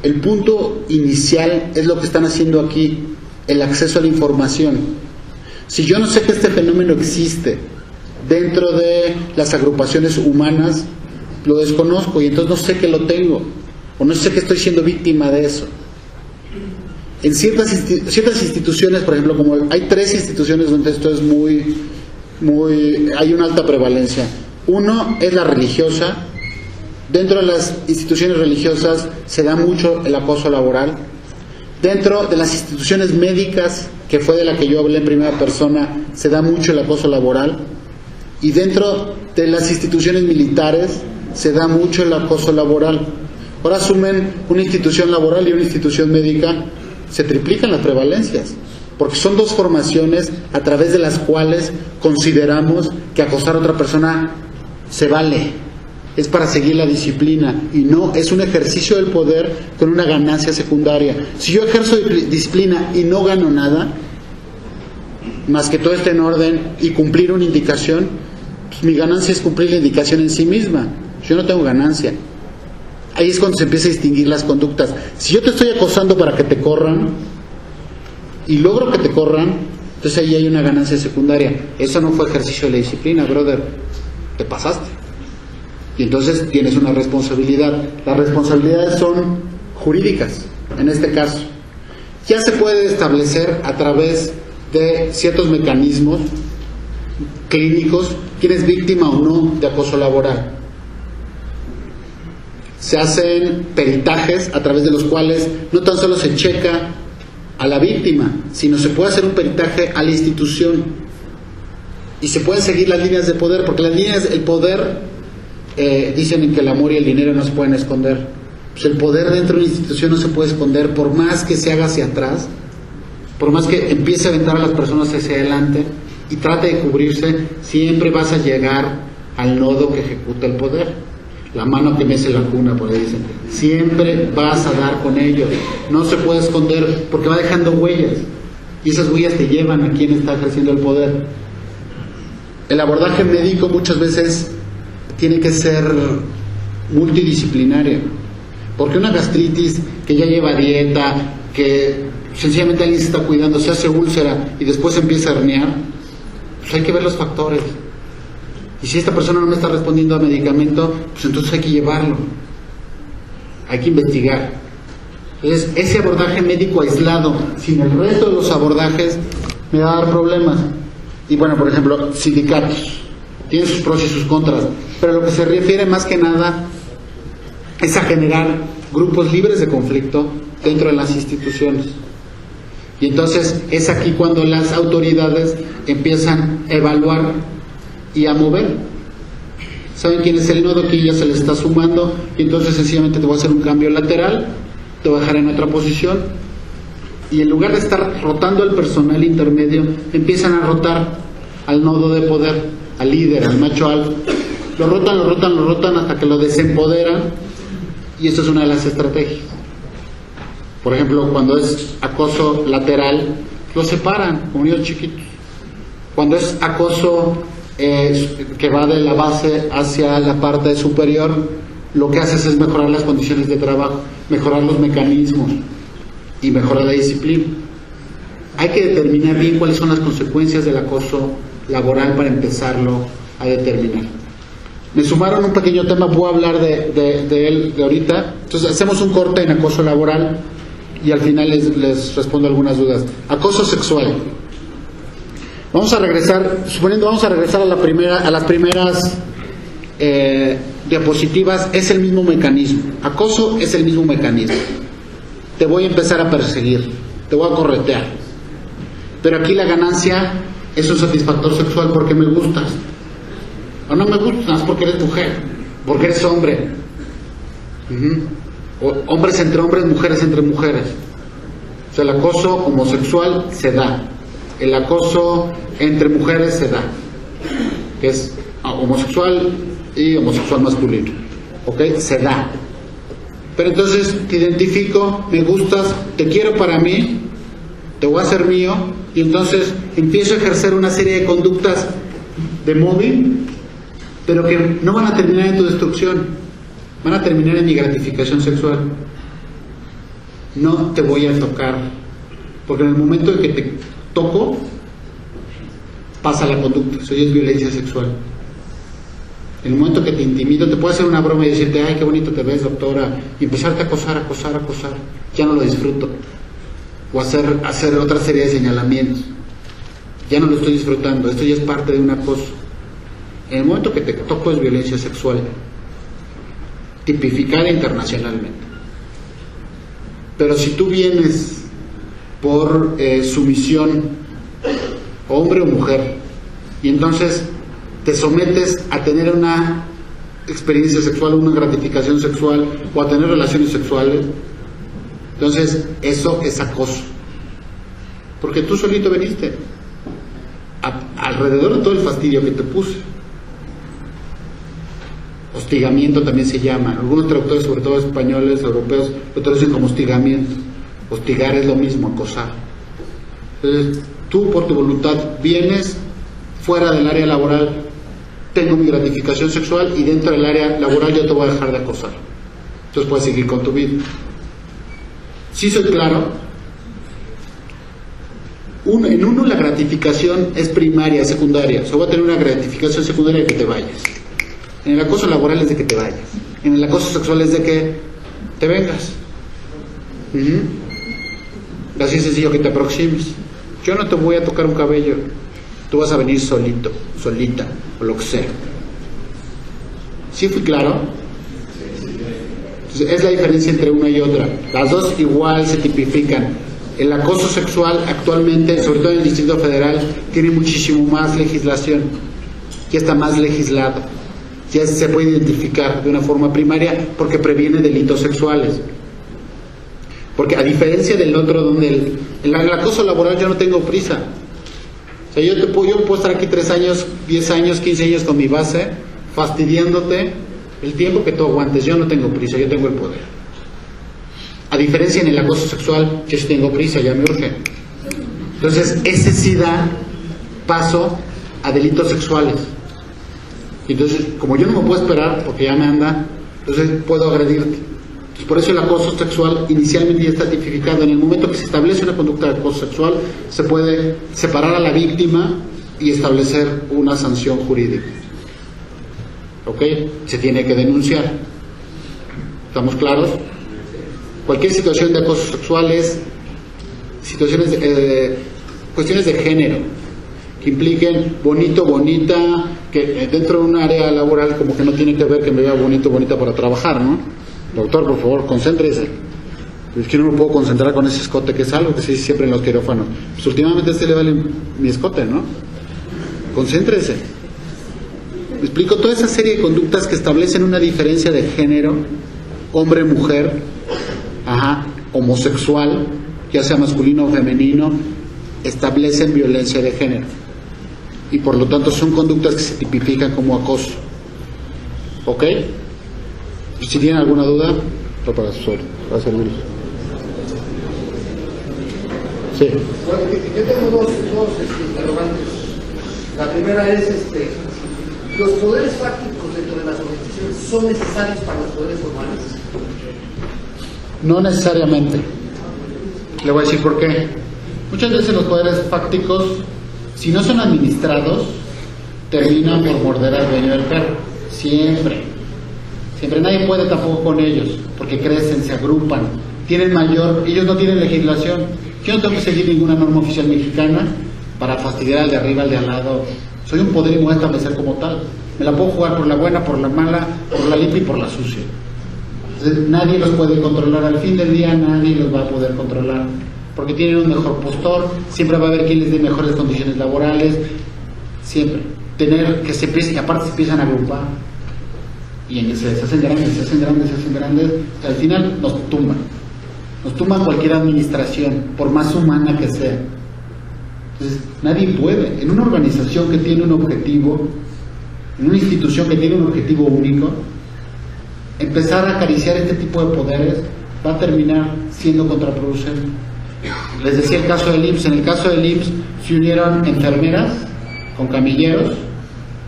El punto inicial es lo que están haciendo aquí, el acceso a la información. Si yo no sé que este fenómeno existe dentro de las agrupaciones humanas, lo desconozco y entonces no sé que lo tengo, o no sé que estoy siendo víctima de eso. En ciertas instituciones, por ejemplo, como hay 3 instituciones donde esto es hay una alta prevalencia. Uno es la religiosa. Dentro de las instituciones religiosas se da mucho el acoso laboral. Dentro de las instituciones médicas, que fue de la que yo hablé en primera persona, se da mucho el acoso laboral. Y dentro de las instituciones militares se da mucho el acoso laboral. Ahora asumen una institución laboral y una institución médica, se triplican las prevalencias, porque son dos formaciones a través de las cuales consideramos que acosar a otra persona se vale, es para seguir la disciplina, y no es un ejercicio del poder con una ganancia secundaria. Si yo ejerzo disciplina y no gano nada, más que todo esté en orden y cumplir una indicación, pues mi ganancia es cumplir la indicación en sí misma, yo no tengo ganancia. Ahí es cuando se empieza a distinguir las conductas. Si yo te estoy acosando para que te corran y logro que te corran, entonces ahí hay una ganancia secundaria. Eso no fue ejercicio de la disciplina, brother, te pasaste. Y entonces tienes una responsabilidad. Las responsabilidades son jurídicas, en este caso. Ya se puede establecer a través de ciertos mecanismos clínicos quién es víctima o no de acoso laboral. Se hacen peritajes a través de los cuales no tan solo se checa a la víctima, sino se puede hacer un peritaje a la institución. Y se pueden seguir las líneas de poder, porque las líneas del poder dicen que el amor y el dinero no se pueden esconder. Pues el poder dentro de una institución no se puede esconder, por más que se haga hacia atrás, por más que empiece a aventar a las personas hacia adelante y trate de cubrirse, siempre vas a llegar al nodo que ejecuta el poder. La mano que mece la cuna, por ahí dicen. Siempre vas a dar con ellos. No se puede esconder porque va dejando huellas. Y esas huellas te llevan a quien está ejerciendo el poder. El abordaje médico muchas veces tiene que ser multidisciplinario. Porque una gastritis que ya lleva dieta, que sencillamente alguien se está cuidando, se hace úlcera y después empieza a herniar, pues hay que ver los factores. Y si esta persona no me está respondiendo a medicamento, pues entonces hay que llevarlo. Hay que investigar. Entonces, ese abordaje médico aislado, sin el resto de los abordajes, me va a dar problemas. Y bueno, por ejemplo, sindicatos. Tienen sus pros y sus contras. Pero lo que se refiere más que nada es a generar grupos libres de conflicto dentro de las instituciones. Y entonces es aquí cuando las autoridades empiezan a evaluar y a mover. ¿Saben quién es el nodo? Que ya se le está sumando, y entonces sencillamente te voy a hacer un cambio lateral, te voy a dejar en otra posición, y en lugar de estar rotando el personal intermedio, empiezan a rotar al nodo de poder, al líder, al macho alfa. Lo rotan hasta que lo desempoderan, y esto es una de las estrategias. Por ejemplo, cuando es acoso lateral, lo separan como niños chiquitos. Cuando es acoso que va de la base hacia la parte superior, lo que haces es mejorar las condiciones de trabajo, mejorar los mecanismos y mejorar la disciplina. Hay que determinar bien cuáles son las consecuencias del acoso laboral para empezarlo a determinar. Me sumaron un pequeño tema, voy a hablar de él de ahorita. Entonces hacemos un corte en acoso laboral y al final les respondo algunas dudas. Acoso sexual. Vamos a regresar a las primeras diapositivas. Es el mismo mecanismo. Acoso es el mismo mecanismo. Te voy a empezar a perseguir, te voy a corretear. Pero aquí la ganancia es un satisfactor sexual porque me gustas. O no me gustas porque eres mujer, porque eres hombre. O hombres entre hombres, mujeres entre mujeres. O sea, el acoso homosexual se da. El acoso entre mujeres se da, que es homosexual y homosexual masculino, ¿ok? Se da. Pero entonces te identifico, me gustas, te quiero para mí, te voy a hacer mío, y entonces empiezo a ejercer una serie de conductas de móvil, pero que no van a terminar en tu destrucción, van a terminar en mi gratificación sexual. No te voy a tocar, porque en el momento en que te toco, pasa la conducta, eso ya es violencia sexual. En el momento que te intimido, te puedo hacer una broma y decirte, ay, qué bonito te ves, doctora, y empezarte a acosar, ya no lo disfruto. O hacer otra serie de señalamientos, ya no lo estoy disfrutando, esto ya es parte de un acoso. En el momento que te toco es violencia sexual, tipificada internacionalmente. Pero si tú vienes por sumisión, hombre o mujer, y entonces te sometes a tener una experiencia sexual, una gratificación sexual o a tener relaciones sexuales, entonces eso es acoso, porque tú solito veniste alrededor de todo el fastidio que te puse. Hostigamiento también se llama, algunos traductores, sobre todo españoles, europeos, lo traducen como hostigamiento. Hostigar es lo mismo, acosar. Entonces tú por tu voluntad vienes fuera del área laboral, tengo mi gratificación sexual, y dentro del área laboral yo te voy a dejar de acosar, entonces puedes seguir con tu vida. Sí soy claro. En uno la gratificación es primaria, secundaria. O sea, voy a tener una gratificación secundaria de que te vayas. En el acoso laboral es de que te vayas. En el acoso sexual es de que te vengas. Así es sencillo, que te aproximes. Yo no te voy a tocar un cabello, tú vas a venir solito, solita, o lo que sea. ¿Sí fui claro? Entonces, es la diferencia entre una y otra. Las dos igual se tipifican. El acoso sexual actualmente, sobre todo en el Distrito Federal, tiene muchísimo más legislación, ya está más legislado, ya se puede identificar de una forma primaria porque previene delitos sexuales. Porque a diferencia del otro, donde el acoso laboral, yo no tengo prisa. O sea, yo puedo estar aquí 3 años, 10 años, 15 años con mi base, fastidiándote el tiempo que tú aguantes. Yo no tengo prisa, yo tengo el poder. A diferencia en el acoso sexual, yo sí tengo prisa, ya me urge. Entonces, ese sí da paso a delitos sexuales. Entonces, como yo no me puedo esperar, porque ya me anda, entonces puedo agredirte. Entonces, por eso el acoso sexual inicialmente ya está tipificado. En el momento que se establece una conducta de acoso sexual, se puede separar a la víctima y establecer una sanción jurídica. ¿Ok? Se tiene que denunciar. ¿Estamos claros? Cualquier situación de acoso sexual es cuestiones de género que impliquen bonito, bonita, que dentro de un área laboral como que no tiene que ver que me vea bonito, bonita para trabajar, ¿no? Doctor, por favor, concéntrese. Es que no me puedo concentrar con ese escote, que es algo que se dice siempre en los quirófanos. Pues últimamente a este le vale mi escote, ¿no? Concéntrese. Me explico, toda esa serie de conductas que establecen una diferencia de género, hombre-mujer, homosexual, ya sea masculino o femenino, establecen violencia de género y por lo tanto son conductas que se tipifican como acoso. ¿Ok? Y si tienen alguna duda, para servirles. Sí. Bueno, yo tengo dos interrogantes. La primera es, ¿los poderes fácticos dentro de las organizaciones son necesarios para los poderes formales? No necesariamente. Le voy a decir por qué. Muchas veces los poderes fácticos, si no son administrados, terminan por morder al dueño del perro. Siempre. Siempre. Nadie puede tampoco con ellos, porque crecen, se agrupan, tienen ellos no tienen legislación. Yo no tengo que seguir ninguna norma oficial mexicana para fastidiar al de arriba, al de al lado. Soy un poder y me voy a establecer como tal. Me la puedo jugar por la buena, por la mala, por la limpia y por la sucia. Entonces, nadie los puede controlar. Al fin del día nadie los va a poder controlar, porque tienen un mejor postor. Siempre va a haber quien les dé mejores condiciones laborales. Siempre. Tener que se empiecen, y aparte se empiezan a agrupar. Y se hacen grandes, se hacen grandes, se hacen grandes. Al final nos tumban. Nos tumban cualquier administración, por más humana que sea. Entonces, nadie puede. En una organización que tiene un objetivo, en una institución que tiene un objetivo único, empezar a acariciar este tipo de poderes va a terminar siendo contraproducente. Les decía el caso del IMSS. En el caso del IMSS se unieron enfermeras con camilleros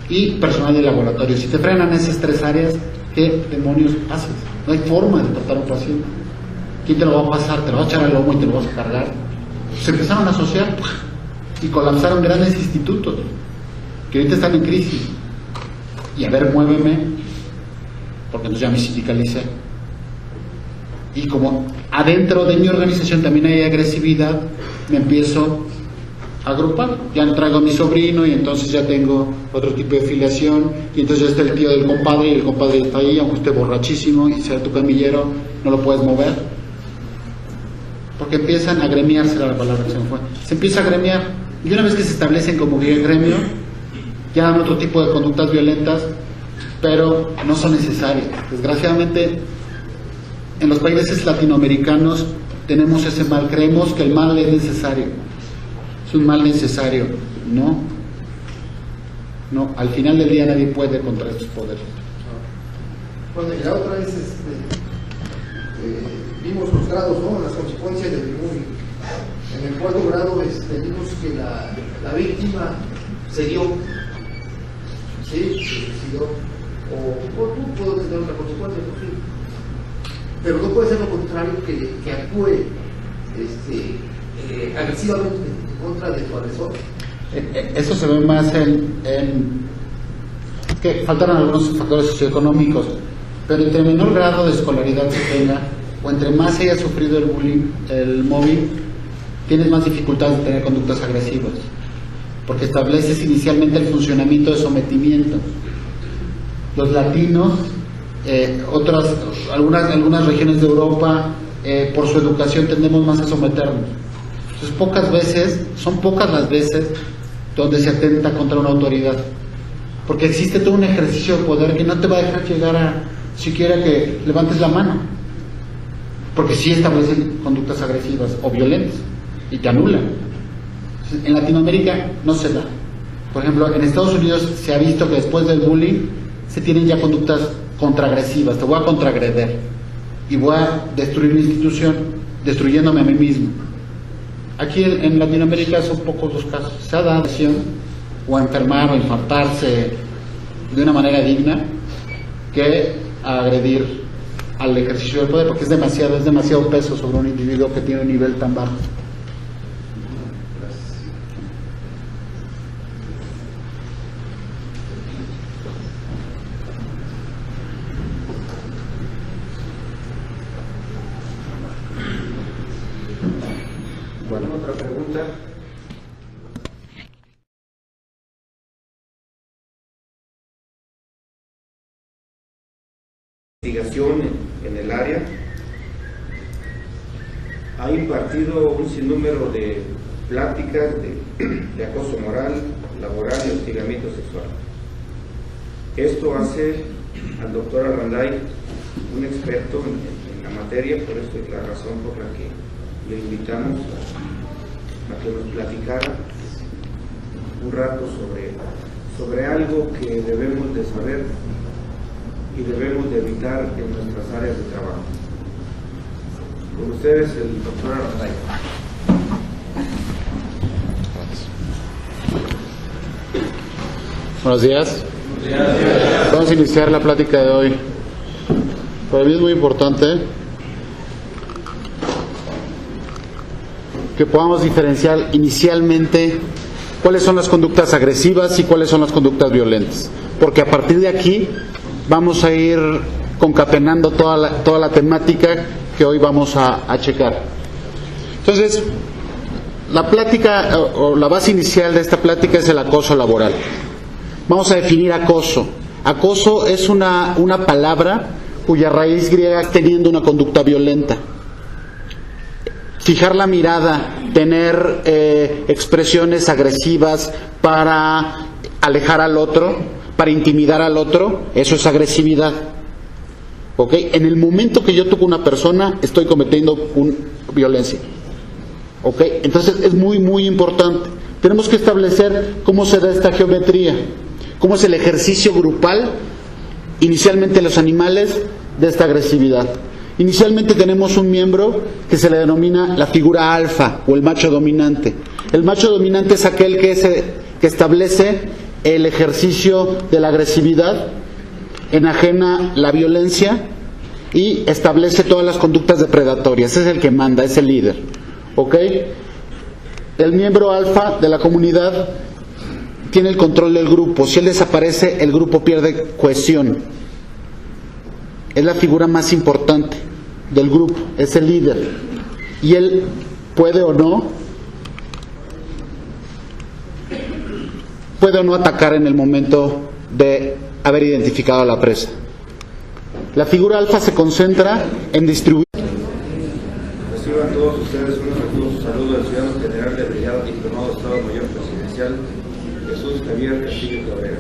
y personal de laboratorio. Si te frenan esas 3 áreas, ¿qué demonios haces? No hay forma de tratar a un paciente. ¿Quién te lo va a pasar? ¿Te lo va a echar al lomo y te lo vas a cargar? Se empezaron a asociar y colapsaron grandes institutos que ahorita están en crisis. Y a ver, muéveme, porque entonces ya me sindicalicé. Y como adentro de mi organización también hay agresividad, me empiezo a agrupar. Ya traigo a mi sobrino y entonces ya tengo otro tipo de filiación, y entonces ya está el tío del compadre y el compadre está ahí, aunque esté borrachísimo y sea tu camillero, no lo puedes mover. Porque empiezan a gremiarse, era la palabra que se me fue. Se empieza a gremiar, y una vez que se establecen como gremio, ya dan otro tipo de conductas violentas, pero no son necesarias. Desgraciadamente, en los países latinoamericanos tenemos ese mal, creemos que el mal es necesario, es un mal necesario. No, al final del día nadie puede contra estos poderes. Bueno, y la otra es, vimos los grados, ¿no? Las consecuencias del bullying. En el cuarto grado vimos que la víctima se dio, ¿sí? Se suicidó. O tú puedes tener una consecuencia, por fin. Pero no puede ser lo contrario, que actúe agresivamente en contra de tu agresor. Eso se ve más en que faltaron algunos factores socioeconómicos, pero entre menor grado de escolaridad se tenga, o entre más haya sufrido el bullying, el mobbing, tienes más dificultades de tener conductas agresivas, porque estableces inicialmente el funcionamiento de sometimiento. Los latinos, algunas regiones de Europa, por su educación tendemos más a someternos. Entonces son pocas las veces donde se atenta contra una autoridad, porque existe todo un ejercicio de poder que no te va a dejar llegar a siquiera que levantes la mano, porque sí establecen conductas agresivas o violentas y te anulan. En Latinoamérica no se da. Por ejemplo, en Estados Unidos se ha visto que después del bullying se tienen ya conductas contraagresivas. Te voy a contraagredir y voy a destruir la institución, destruyéndome a mí mismo. Aquí en Latinoamérica son pocos los casos. Se ha dado acción o a enfermar o infartarse de una manera digna que a agredir al ejercicio del poder, porque es demasiado peso sobre un individuo que tiene un nivel tan bajo. Bueno, otra pregunta. Investigación en el área. Ha impartido un sinnúmero de pláticas de acoso moral, laboral y hostigamiento sexual. Esto hace al doctor Arranday un experto en la materia, por eso es la razón por la que le invitamos a que nos platicara un rato sobre algo que debemos de saber y debemos de evitar en nuestras áreas de trabajo. Con ustedes, el doctor Arranday. Buenos días. Vamos a iniciar la plática de hoy. Para mí es muy importante que podamos diferenciar inicialmente cuáles son las conductas agresivas y cuáles son las conductas violentas, porque a partir de aquí vamos a ir concatenando toda la temática que hoy vamos a checar. Entonces, la plática o la base inicial de esta plática es el acoso laboral. Vamos a definir acoso. Acoso es una palabra cuya raíz griega teniendo una conducta violenta. Fijar la mirada, tener expresiones agresivas para alejar al otro, para intimidar al otro, eso es agresividad. ¿Ok? En el momento que yo toco a una persona, estoy cometiendo violencia. ¿Ok? Entonces es muy, muy importante. Tenemos que establecer cómo se da esta geometría, cómo es el ejercicio grupal, inicialmente los animales, de esta agresividad. Inicialmente tenemos un miembro que se le denomina la figura alfa o el macho dominante. El macho dominante es aquel que establece el ejercicio de la agresividad, enajena la violencia y establece todas las conductas depredatorias. Es el que manda, es el líder. ¿Ok? El miembro alfa de la comunidad tiene el control del grupo. Si él desaparece, el grupo pierde cohesión. Es la figura más importante del grupo, es el líder. Y él puede o no atacar en el momento de haber identificado a la presa. La figura alfa se concentra en distribuir. Reciban todos ustedes un afectuoso saludo del ciudadano general de brigada diplomado de Estado Mayor Presidencial Jesús Javier Castillo Cabrera.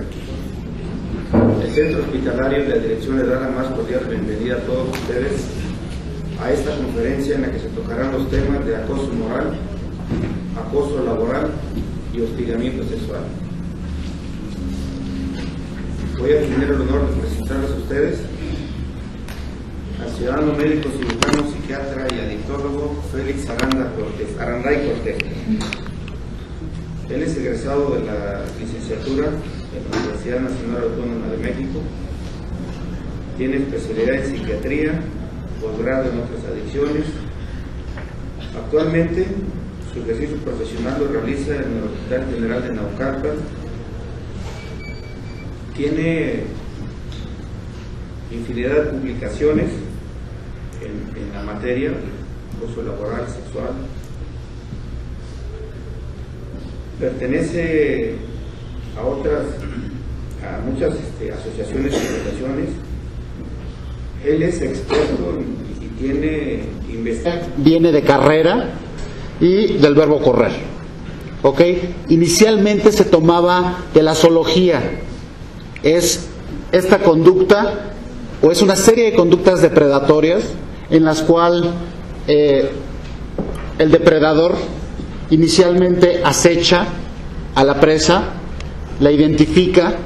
El Centro Hospitalario y la dirección le da la más cordial bienvenida a todos ustedes a esta conferencia en la que se tocarán los temas de acoso moral, acoso laboral y hostigamiento sexual. Voy a tener el honor de presentarles a ustedes al ciudadano médico, cirujano, psiquiatra y adictólogo Félix Aranday Cortés. Él es egresado de la licenciatura en la Universidad Nacional Autónoma de México, tiene especialidad en psiquiatría, posgrado en otras adicciones. Actualmente su ejercicio profesional lo realiza en el Hospital General de Naucalpan. Tiene infinidad de publicaciones en la materia de acoso laboral, sexual. Pertenece a muchas asociaciones y fundaciones. Él es experto y tiene investigación. Viene de carrera y del verbo correr. ¿Ok? Inicialmente se tomaba de la zoología. Es esta conducta, o es una serie de conductas depredatorias en las cuales el depredador inicialmente acecha a la presa, la identifica.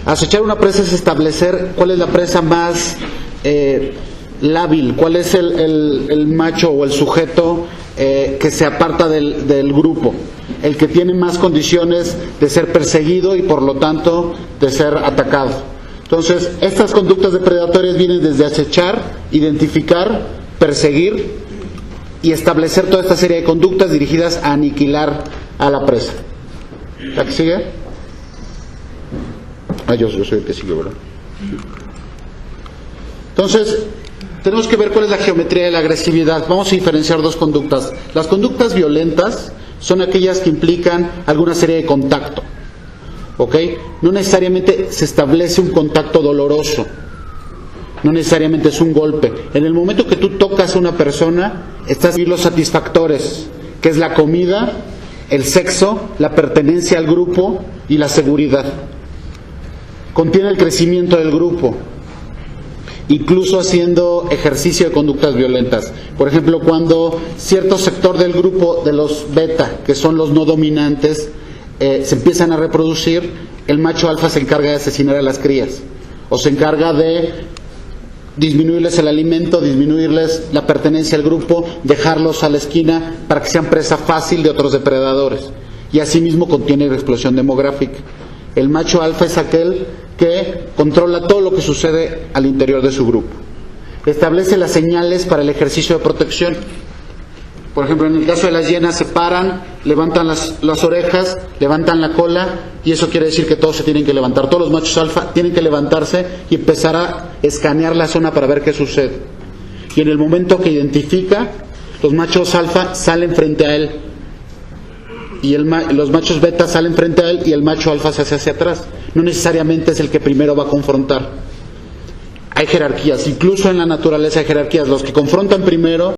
Acechar una presa es establecer cuál es la presa más lábil, cuál es el macho o el sujeto que se aparta del grupo, el que tiene más condiciones de ser perseguido y por lo tanto de ser atacado. Entonces, estas conductas depredatorias vienen desde acechar, identificar, perseguir y establecer toda esta serie de conductas dirigidas a aniquilar a la presa. ¿La que sigue? Yo soy el que sigue, ¿verdad? Entonces, tenemos que ver cuál es la geometría de la agresividad. Vamos a diferenciar dos conductas. Las conductas violentas son aquellas que implican alguna serie de contacto. ¿Ok? No necesariamente se establece un contacto doloroso. No necesariamente es un golpe. En el momento que tú tocas a una persona, estás viendo los satisfactores, que es la comida, el sexo, la pertenencia al grupo y la seguridad. Contiene el crecimiento del grupo, incluso haciendo ejercicio de conductas violentas. Por ejemplo, cuando cierto sector del grupo de los beta, que son los no dominantes, se empiezan a reproducir, el macho alfa se encarga de asesinar a las crías, o se encarga de disminuirles el alimento, disminuirles la pertenencia al grupo, dejarlos a la esquina para que sean presa fácil de otros depredadores. Y asimismo contiene la explosión demográfica. El macho alfa es aquel que controla todo lo que sucede al interior de su grupo. Establece las señales para el ejercicio de protección. Por ejemplo, en el caso de las hienas se paran, levantan las orejas, levantan la cola, y eso quiere decir que todos se tienen que levantar. Todos los machos alfa tienen que levantarse y empezar a escanear la zona para ver qué sucede. Y en el momento que identifica, los machos alfa salen frente a él. Y los machos beta salen frente a él y el macho alfa se hace hacia atrás. No necesariamente es el que primero va a confrontar. Hay jerarquías, incluso en la naturaleza hay jerarquías. Los que confrontan primero